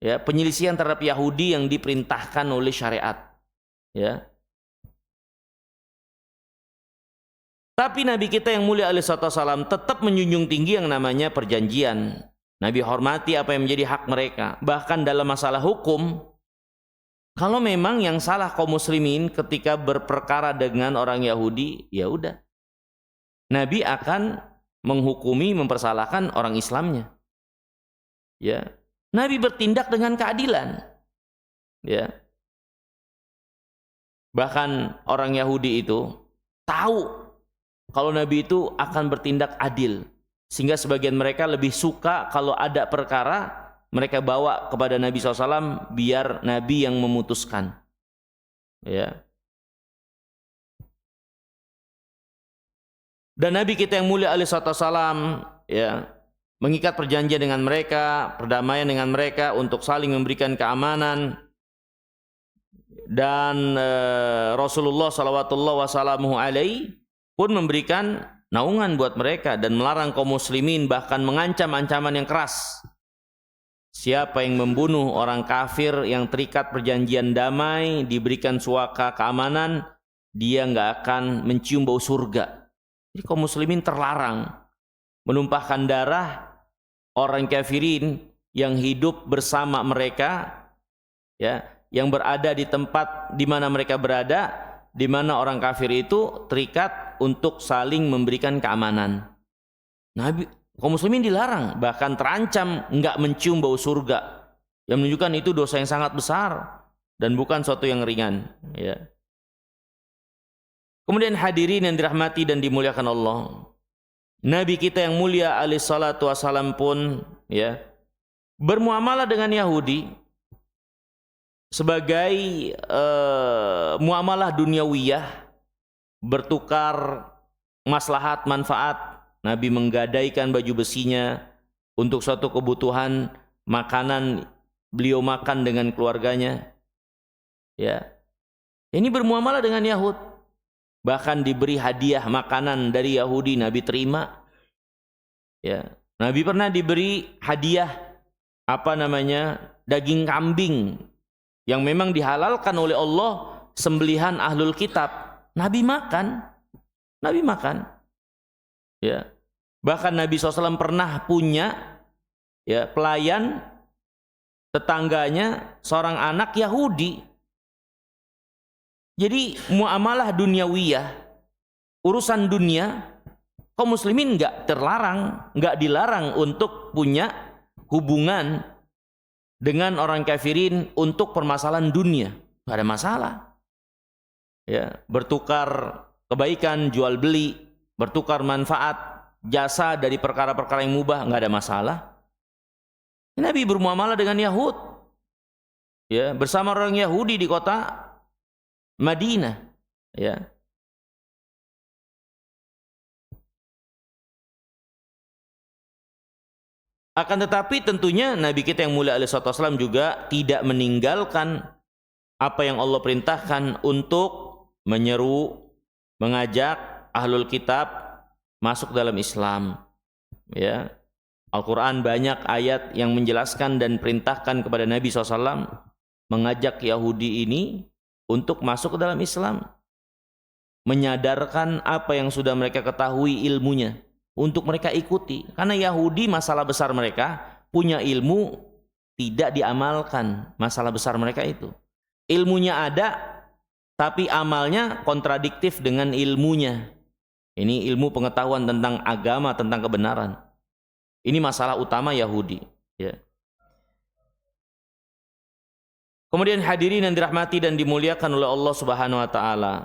Ya, penyelisihan terhadap Yahudi yang diperintahkan oleh syariat. Ya. Tapi Nabi kita yang mulia alaihissalam tetap menjunjung tinggi yang namanya perjanjian. Nabi hormati apa yang menjadi hak mereka. Bahkan dalam masalah hukum, Kalau memang yang salah kaum muslimin ketika berperkara dengan orang Yahudi, ya udah. Nabi akan menghukumi, mempersalahkan orang Islamnya. Ya. Nabi bertindak dengan keadilan. Ya. Bahkan orang Yahudi itu tahu kalau Nabi itu akan bertindak adil. Sehingga sebagian mereka lebih suka kalau ada perkara mereka bawa kepada Nabi SAW biar Nabi yang memutuskan. Ya. Dan Nabi kita yang mulia alaihi wasallam ya, mengikat perjanjian dengan mereka, perdamaian dengan mereka untuk saling memberikan keamanan. Dan Rasulullah SAW pun memberikan naungan buat mereka dan melarang kaum muslimin, bahkan mengancam ancaman yang keras. Siapa yang membunuh orang kafir yang terikat perjanjian damai, diberikan suaka keamanan, dia nggak akan mencium bau surga. Jadi kaum muslimin terlarang menumpahkan darah orang kafirin yang hidup bersama mereka, ya, yang berada di tempat di mana mereka berada, di mana orang kafir itu terikat untuk saling memberikan keamanan. Kaum muslimin dilarang, bahkan terancam nggak mencium bau surga, yang menunjukkan itu dosa yang sangat besar dan bukan suatu yang ringan. Ya. Kemudian hadirin yang dirahmati dan dimuliakan Allah, Nabi kita yang mulia alaihi salatu wassalam pun ya bermuamalah dengan Yahudi sebagai muamalah duniawiyah, bertukar maslahat manfaat. Nabi menggadaikan baju besinya untuk suatu kebutuhan makanan, beliau makan dengan keluarganya. Ya. Ini bermuamalah dengan Yahud. Bahkan diberi hadiah makanan dari Yahudi, Nabi terima. Ya. Nabi pernah diberi hadiah daging kambing yang memang dihalalkan oleh Allah, sembelihan ahlul kitab. Nabi makan. Ya. Bahkan Nabi SAW pernah punya ya pelayan tetangganya seorang anak Yahudi. Jadi muamalah duniawiyah, urusan dunia, kaum muslimin nggak dilarang untuk punya hubungan dengan orang kafirin untuk permasalahan dunia, nggak ada masalah. Ya, bertukar kebaikan, jual beli, bertukar manfaat, jasa dari perkara-perkara yang mubah, nggak ada masalah. Nabi bermuamalah dengan Yahud, ya, bersama orang Yahudi di kota Madinah, ya. Akan tetapi tentunya Nabi kita yang mulia alaihi wasallam juga tidak meninggalkan apa yang Allah perintahkan untuk menyeru, mengajak ahlul kitab masuk dalam Islam. Ya. Al-Quran banyak ayat yang menjelaskan dan perintahkan kepada Nabi SAW mengajak Yahudi ini untuk masuk ke dalam Islam, menyadarkan apa yang sudah mereka ketahui ilmunya untuk mereka ikuti. Karena Yahudi masalah besar mereka punya ilmu tidak diamalkan, masalah besar mereka itu. Ilmunya ada tapi amalnya kontradiktif dengan ilmunya. Ini ilmu pengetahuan tentang agama, tentang kebenaran. Ini masalah utama Yahudi. Ya. Kemudian hadirin yang dirahmati dan dimuliakan oleh Allah Subhanahu Wa Taala.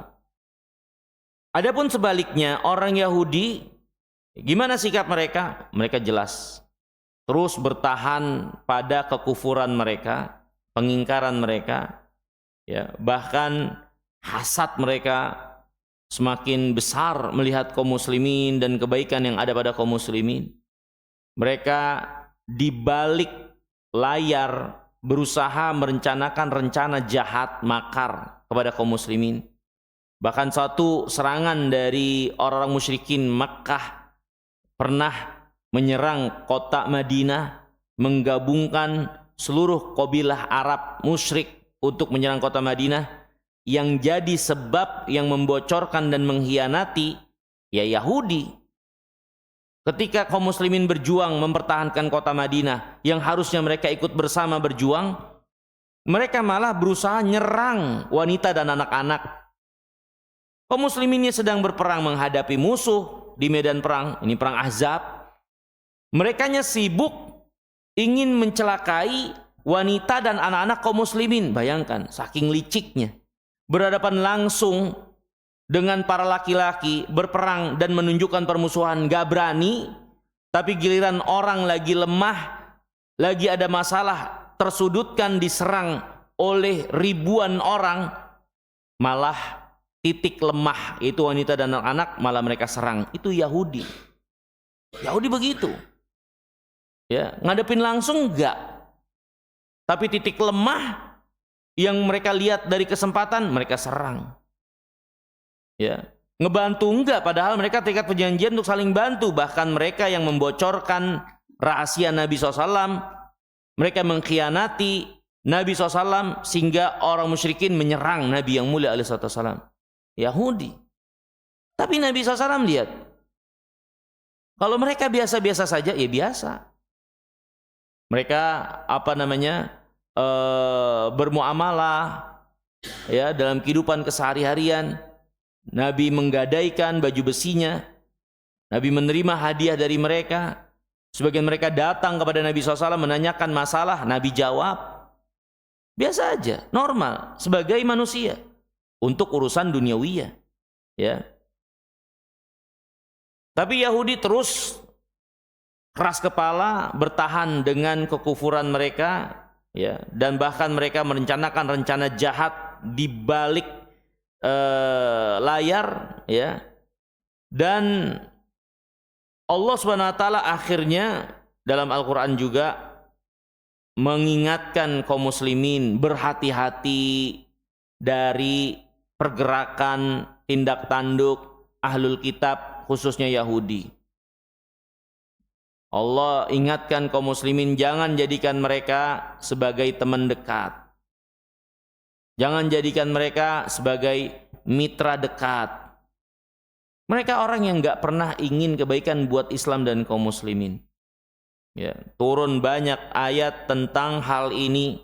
Adapun sebaliknya orang Yahudi, gimana sikap mereka? Mereka jelas, terus bertahan pada kekufuran mereka, pengingkaran mereka, ya, bahkan hasad mereka semakin besar melihat kaum muslimin dan kebaikan yang ada pada kaum muslimin. Mereka di balik layar berusaha merencanakan rencana jahat, makar kepada kaum muslimin. Bahkan satu serangan dari orang musyrikin Makkah pernah menyerang kota Madinah, menggabungkan seluruh kabilah Arab musyrik untuk menyerang kota Madinah. Yang jadi sebab yang membocorkan dan mengkhianati ya Yahudi. Ketika kaum muslimin berjuang mempertahankan kota Madinah yang harusnya mereka ikut bersama berjuang, Mereka malah berusaha nyerang wanita dan anak-anak. Kaum muslimin ini sedang berperang menghadapi musuh di medan perang. Ini perang Ahzab. Merekanya sibuk ingin mencelakai wanita dan anak-anak kaum muslimin. Bayangkan, saking liciknya. Berhadapan langsung dengan para laki-laki, berperang dan menunjukkan permusuhan, gak berani. Tapi giliran orang lagi lemah, lagi ada masalah, tersudutkan, diserang oleh ribuan orang, malah titik lemah itu wanita dan anak-anak malah mereka serang. Itu Yahudi. Yahudi begitu. Ya, ngadepin langsung enggak. Tapi titik lemah yang mereka lihat dari kesempatan, mereka serang. Ya, ngebantu enggak, padahal mereka terikat perjanjian untuk saling bantu. Bahkan mereka yang membocorkan rahasia Nabi SAW, mereka mengkhianati Nabi SAW sehingga orang musyrikin menyerang Nabi yang mulia alaihissalam. Yahudi. Tapi Nabi SAW lihat, kalau mereka biasa-biasa saja, ya biasa. Mereka bermuamalah ya dalam kehidupan kesehari-harian. Nabi menggadaikan baju besinya. Nabi menerima hadiah dari mereka. Sebagian mereka datang kepada Nabi SAW menanyakan masalah. Nabi jawab. Biasa aja, normal. Sebagai manusia. Untuk urusan duniawiyah. Ya. Tapi Yahudi terus keras kepala bertahan dengan kekufuran mereka. Ya, dan bahkan mereka merencanakan rencana jahat di balik layar, ya. Dan Allah Subhanahu wa taala akhirnya dalam Al-Qur'an juga mengingatkan kaum muslimin berhati-hati dari pergerakan tindak tanduk ahlul kitab, khususnya Yahudi. Allah ingatkan kaum muslimin jangan jadikan mereka sebagai teman dekat. Jangan jadikan mereka sebagai mitra dekat. Mereka orang yang nggak pernah ingin kebaikan buat Islam dan kaum muslimin. Ya, turun banyak ayat tentang hal ini.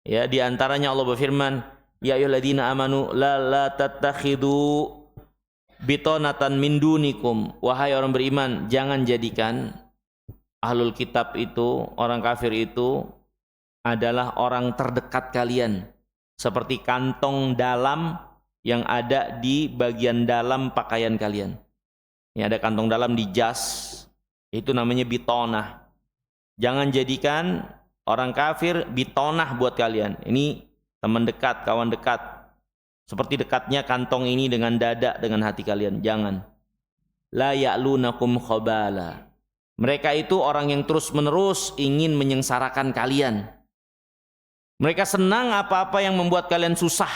Ya, di antaranya Allah berfirman, ya ayyuhalladzina amanu la tattakhidu bitonatan min dunikum. Wahai orang beriman, jangan jadikan ahlul kitab itu, orang kafir itu adalah orang terdekat kalian. Seperti kantong dalam yang ada di bagian dalam pakaian kalian. Ini ada kantong dalam di jas, itu namanya bitonah. Jangan jadikan orang kafir bitonah buat kalian. Ini teman dekat, kawan dekat. Seperti dekatnya kantong ini dengan dada, dengan hati kalian. Jangan. La ya'lunakum khabala. Mereka itu orang yang terus-menerus ingin menyengsarakan kalian. Mereka senang apa-apa yang membuat kalian susah.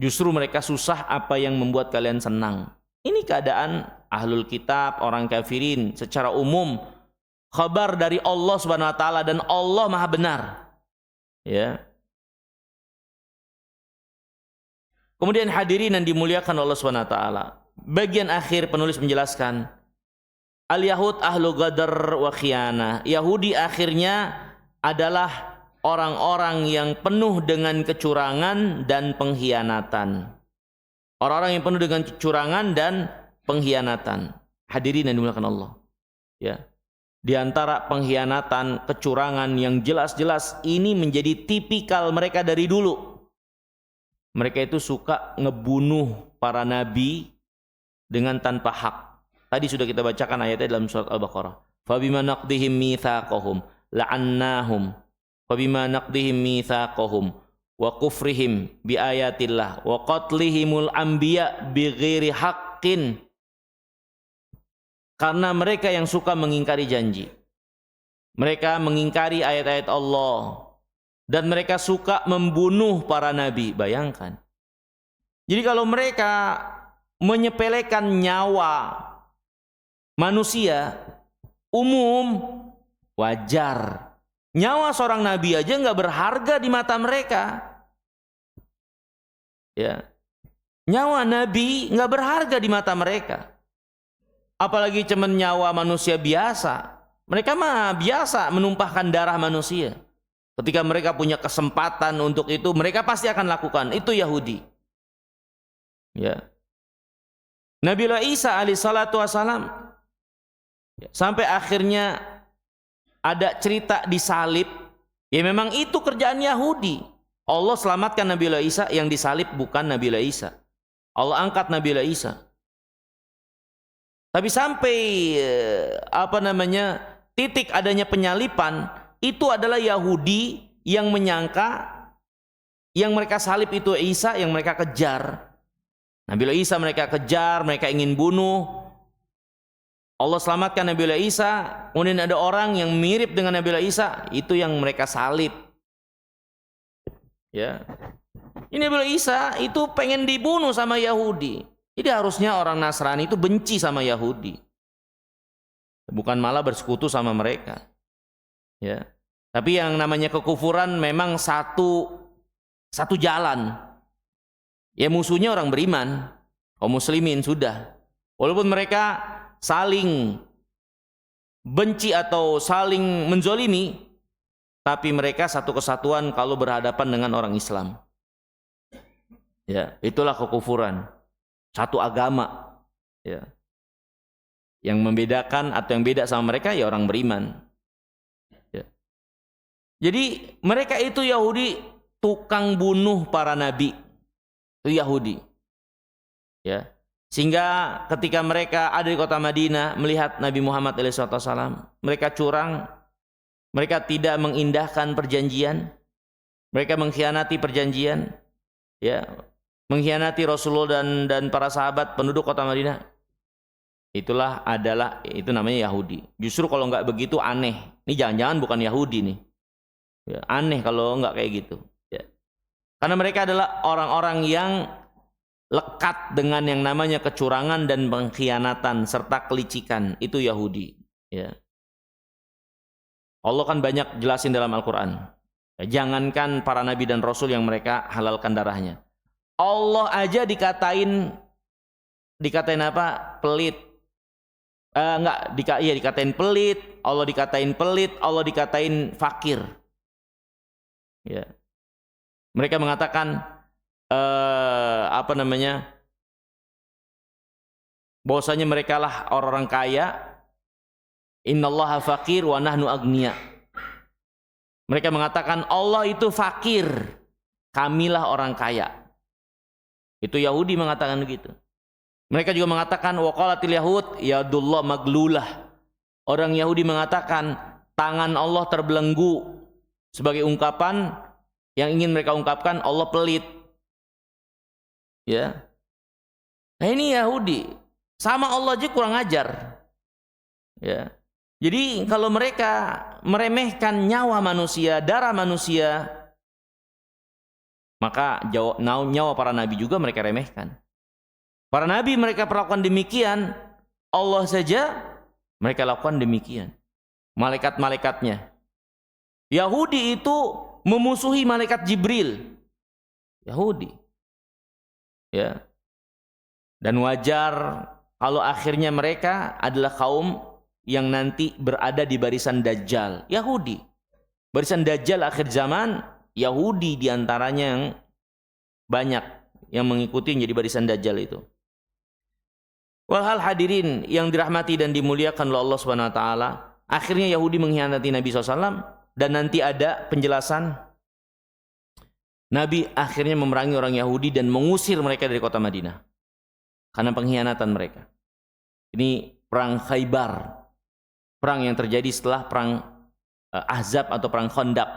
Justru mereka susah apa yang membuat kalian senang. Ini keadaan ahlul kitab, orang kafirin secara umum. Kabar dari Allah Subhanahu wa taala dan Allah Maha benar. Ya. Kemudian hadirin yang dimuliakan Allah Subhanahu wa taala. Bagian akhir penulis menjelaskan, al-Yahud ahlu ghadar wa khiyanah. Yahudi akhirnya adalah orang-orang yang penuh dengan kecurangan dan pengkhianatan. Orang-orang yang penuh dengan kecurangan dan pengkhianatan. Hadirin yang dimuliakan Allah. Ya. Di antara pengkhianatan, kecurangan yang jelas-jelas ini menjadi tipikal mereka dari dulu. Mereka itu suka ngebunuh para nabi dengan tanpa hak. Tadi sudah kita bacakan ayatnya dalam surat Al-Baqarah. Fabima naqdihim mitsaqahum la'annahum. Fabima naqdihim mitsaqahum wa kufrihim bi ayatillah wa qatlihimul anbiya bighairi haqqin. Karena mereka yang suka mengingkari janji. Mereka mengingkari ayat-ayat Allah dan mereka suka membunuh para nabi. Bayangkan. Jadi kalau mereka menyepelekan nyawa manusia umum, wajar. Nyawa seorang nabi aja nggak berharga di mata mereka. Ya, nyawa nabi nggak berharga di mata mereka. Apalagi cuman nyawa manusia biasa. Mereka mah biasa menumpahkan darah manusia. Ketika mereka punya kesempatan untuk itu, mereka pasti akan lakukan. Itu Yahudi. Ya. Nabiullah Isa alaihissalatu wassalam sampai akhirnya ada cerita disalib. Ya memang itu kerjaan Yahudi. Allah selamatkan Nabiullah Isa, yang disalib bukan Nabiullah Isa. Allah angkat Nabiullah Isa. Tapi sampai titik adanya penyalipan, itu adalah Yahudi yang menyangka yang mereka salib itu Isa, yang mereka kejar. Nabiullah Isa mereka kejar, mereka ingin bunuh. Allah selamatkan Nabiullah Isa, kemudian ada orang yang mirip dengan Nabiullah Isa, itu yang mereka salib. Ya. Ini Nabiullah Isa itu pengen dibunuh sama Yahudi. Jadi harusnya orang Nasrani itu benci sama Yahudi. Bukan malah bersekutu sama mereka. Ya. Tapi yang namanya kekufuran memang satu jalan. Ya musuhnya orang beriman, kaum muslimin sudah. Walaupun mereka saling benci atau saling menzolimi, tapi mereka satu kesatuan kalau berhadapan dengan orang Islam. Ya, itulah kekufuran. Satu agama. Ya. Yang membedakan atau yang beda sama mereka ya orang beriman. Ya. Jadi mereka itu Yahudi tukang bunuh para nabi. Itu Yahudi. Ya. Sehingga ketika mereka ada di kota Madinah melihat Nabi Muhammad SAW, mereka curang, mereka tidak mengindahkan perjanjian, mereka mengkhianati perjanjian, ya, mengkhianati Rasulullah dan para sahabat penduduk kota Madinah. Itu namanya Yahudi. Justru kalau nggak begitu aneh. Ini jangan-jangan bukan Yahudi nih. Ya, aneh kalau nggak kayak gitu. Ya. Karena mereka adalah orang-orang yang lekat dengan yang namanya kecurangan dan pengkhianatan serta kelicikan. Itu Yahudi. Ya. Allah kan banyak jelasin dalam Al-Quran. Ya, jangankan para nabi dan rasul yang mereka halalkan darahnya. Allah aja dikatain apa? Pelit. Dikatain pelit. Allah dikatain pelit. Allah dikatain fakir. Ya. Mereka mengatakan bahwasanya mereka lah orang-orang kaya. Innallaha faqir wa nahnu agniya. Mereka mengatakan Allah itu fakir, kamilah orang kaya. Itu Yahudi mengatakan begitu. Mereka juga mengatakan waqalatil yahud yadullah maglulah. Orang Yahudi mengatakan tangan Allah terbelenggu, sebagai ungkapan yang ingin mereka ungkapkan Allah pelit. Ya. Nah ini Yahudi, sama Allah aja kurang ajar. Ya. Jadi kalau mereka meremehkan nyawa manusia, darah manusia, maka nyawa para nabi juga mereka remehkan. Para nabi mereka perlakukan demikian, Allah saja mereka lakukan demikian. Malaikat-malaikatnya. Yahudi itu memusuhi malaikat Jibril. Yahudi. Ya. Dan wajar kalau akhirnya mereka adalah kaum yang nanti berada di barisan Dajjal. Yahudi. Barisan Dajjal akhir zaman, Yahudi diantaranya yang banyak yang mengikuti menjadi barisan Dajjal itu. Walhal hadirin yang dirahmati dan dimuliakan oleh Allah Subhanahu wa taala, akhirnya Yahudi mengkhianati Nabi SAW dan nanti ada penjelasan Nabi akhirnya memerangi orang Yahudi dan mengusir mereka dari kota Madinah karena pengkhianatan mereka. Ini perang Khaybar. Perang yang terjadi setelah perang Ahzab atau perang Khandaq,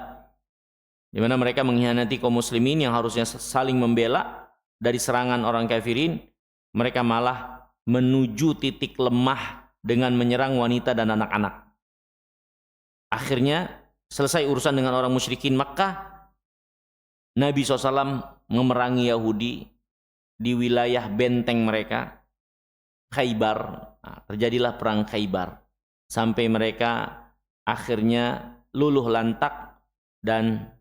di mana mereka mengkhianati kaum muslimin yang harusnya saling membela dari serangan orang kafirin. Mereka malah menuju titik lemah dengan menyerang wanita dan anak-anak. Akhirnya selesai urusan dengan orang musyrikin Makkah, Nabi SAW memerangi Yahudi di wilayah benteng mereka, Khaybar. Nah, terjadilah perang Khaybar. Sampai mereka akhirnya luluh lantak dan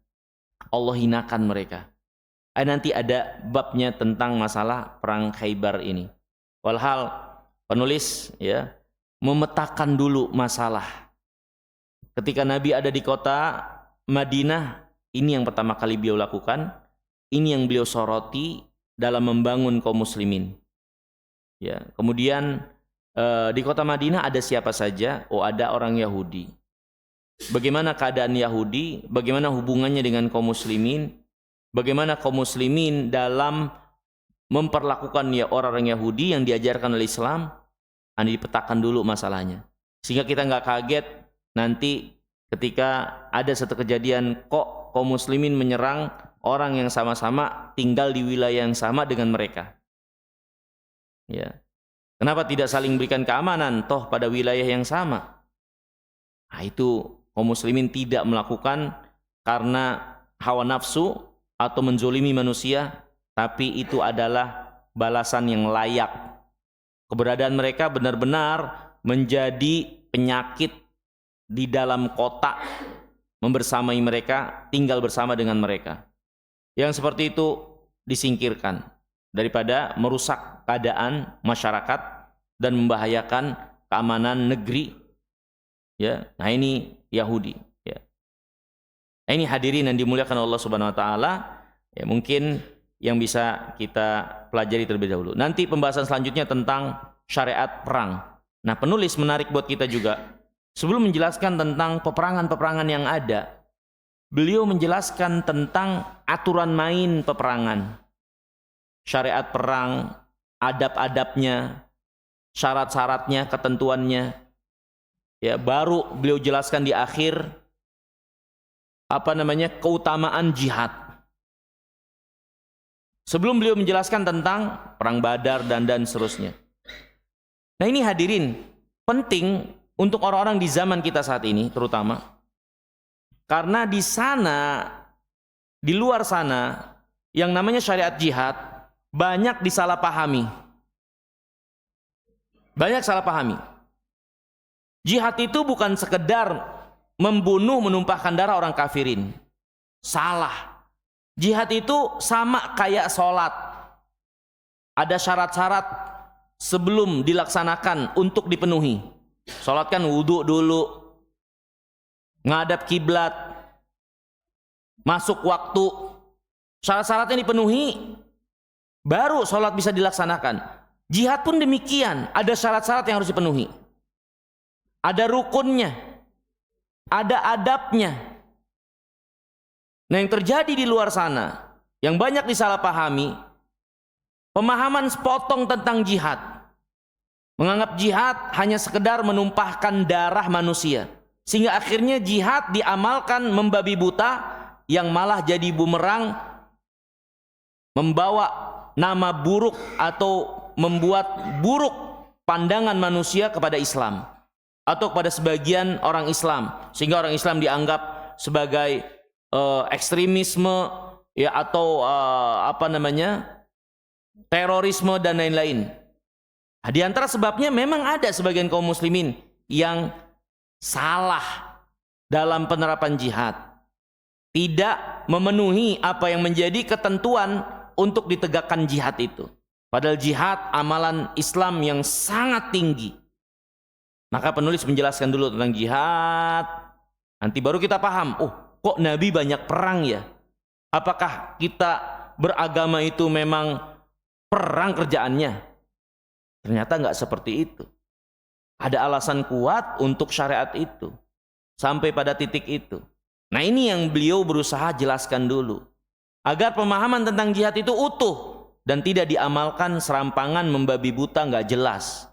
Allah hinakan mereka. Nanti ada babnya tentang masalah perang Khaybar ini. Walhal penulis ya memetakan dulu masalah. Ketika Nabi ada di kota Madinah, ini yang pertama kali beliau lakukan, ini yang beliau soroti dalam membangun kaum muslimin. Ya, kemudian di kota Madinah ada siapa saja? Oh, ada orang Yahudi. Bagaimana keadaan Yahudi? Bagaimana hubungannya dengan kaum muslimin? Bagaimana kaum muslimin dalam memperlakukan ya orang-orang Yahudi yang diajarkan oleh Islam? Dipetakan dulu masalahnya, sehingga kita nggak kaget nanti ketika ada satu kejadian kok kaum muslimin menyerang orang yang sama-sama tinggal di wilayah yang sama dengan mereka. Ya. Kenapa tidak saling berikan keamanan toh pada wilayah yang sama? Nah, itu kaum muslimin tidak melakukan karena hawa nafsu atau menzolimi manusia, tapi itu adalah balasan yang layak. Keberadaan mereka benar-benar menjadi penyakit di dalam kota, membersamai mereka, tinggal bersama dengan mereka. Yang seperti itu disingkirkan daripada merusak keadaan masyarakat dan membahayakan keamanan negeri. Ya, nah ini Yahudi. Ya. Nah, ini hadirin yang dimuliakan Allah Subhanahu Wa Taala. Ya, mungkin yang bisa kita pelajari terlebih dahulu. Nanti pembahasan selanjutnya tentang syariat perang. Nah, penulis menarik buat kita juga. Sebelum menjelaskan tentang peperangan-peperangan yang ada, beliau menjelaskan tentang aturan main peperangan. Syariat perang, adab-adabnya, syarat-syaratnya, ketentuannya. Ya, baru beliau jelaskan di akhir keutamaan jihad. Sebelum beliau menjelaskan tentang perang Badar dan seterusnya. Nah, ini hadirin penting untuk orang-orang di zaman kita saat ini terutama. Karena di sana, di luar sana, yang namanya syariat jihad banyak disalahpahami. Banyak salah pahami. Jihad itu bukan sekedar membunuh, menumpahkan darah orang kafirin. Salah. Jihad itu sama kayak sholat. Ada syarat-syarat sebelum dilaksanakan untuk dipenuhi. Sholat kan wudhu dulu, ngadap kiblat, masuk waktu, syarat-syaratnya dipenuhi, baru sholat bisa dilaksanakan. Jihad pun demikian, ada syarat-syarat yang harus dipenuhi, ada rukunnya, ada adabnya. Nah, yang terjadi di luar sana, yang banyak disalahpahami, pemahaman sepotong tentang jihad. Menganggap jihad hanya sekedar menumpahkan darah manusia. Sehingga akhirnya jihad diamalkan membabi buta, yang malah jadi bumerang, membawa nama buruk atau membuat buruk pandangan manusia kepada Islam. Atau kepada sebagian orang Islam. Sehingga orang Islam dianggap sebagai ekstremisme ya, atau terorisme dan lain-lain. Di antara sebabnya memang ada sebagian kaum muslimin yang salah dalam penerapan jihad. Tidak memenuhi apa yang menjadi ketentuan untuk ditegakkan jihad itu. Padahal jihad amalan Islam yang sangat tinggi. Maka penulis menjelaskan dulu tentang jihad. Nanti baru kita paham, oh kok Nabi banyak perang ya? Apakah kita beragama itu memang perang kerjaannya? Ternyata nggak seperti itu. Ada alasan kuat untuk syariat itu. Sampai pada titik itu. Nah, ini yang beliau berusaha jelaskan dulu. Agar pemahaman tentang jihad itu utuh. Dan tidak diamalkan serampangan membabi buta nggak jelas.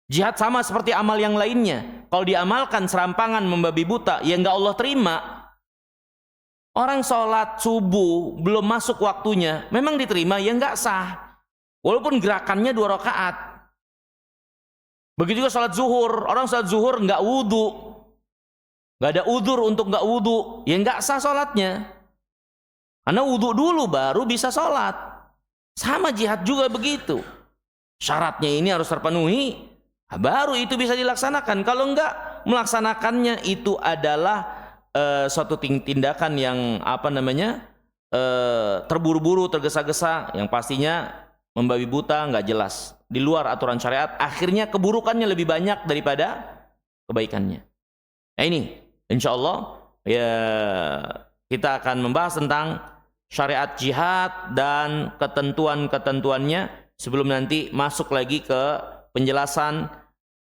Jihad sama seperti amal yang lainnya. Kalau diamalkan serampangan membabi buta, ya nggak Allah terima. Orang sholat subuh belum masuk waktunya, memang diterima, ya nggak sah. Walaupun gerakannya 2 rakaat. Begitu juga sholat zuhur. Orang sholat zuhur nggak wudhu, nggak ada udzur untuk nggak wudhu, ya nggak sah sholatnya. Karena wudhu dulu baru bisa sholat. Sama jihad juga begitu. Syaratnya ini harus terpenuhi, baru itu bisa dilaksanakan. Kalau nggak melaksanakannya, itu adalah suatu tindakan yang terburu-buru, tergesa-gesa, yang pastinya membabi buta, nggak jelas, di luar aturan syariat. Akhirnya keburukannya lebih banyak daripada kebaikannya. Nah, ini insya Allah ya kita akan membahas tentang syariat jihad dan ketentuan-ketentuannya sebelum nanti masuk lagi ke penjelasan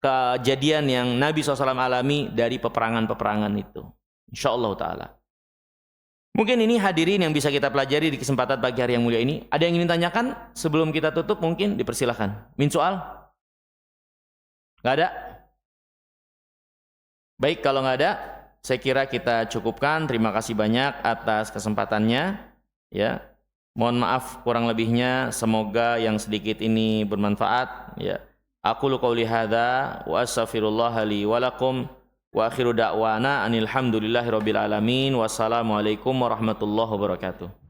kejadian yang Nabi SAW alami dari peperangan-peperangan itu. Insyaallah ta'ala. Mungkin ini hadirin yang bisa kita pelajari di kesempatan pagi hari yang mulia ini. Ada yang ingin tanyakan sebelum kita tutup? Mungkin dipersilahkan. Min soal? Nggak ada? Baik, kalau nggak ada, saya kira kita cukupkan. Terima kasih banyak atas kesempatannya. Ya, mohon maaf kurang lebihnya. Semoga yang sedikit ini bermanfaat. Ya, aku qouli hadza wa astaghfirullah li wa lakum. Wa akhiru da'wana anil hamdulillahi rabbil alamin. Wassalamualaikum warahmatullahi wabarakatuh.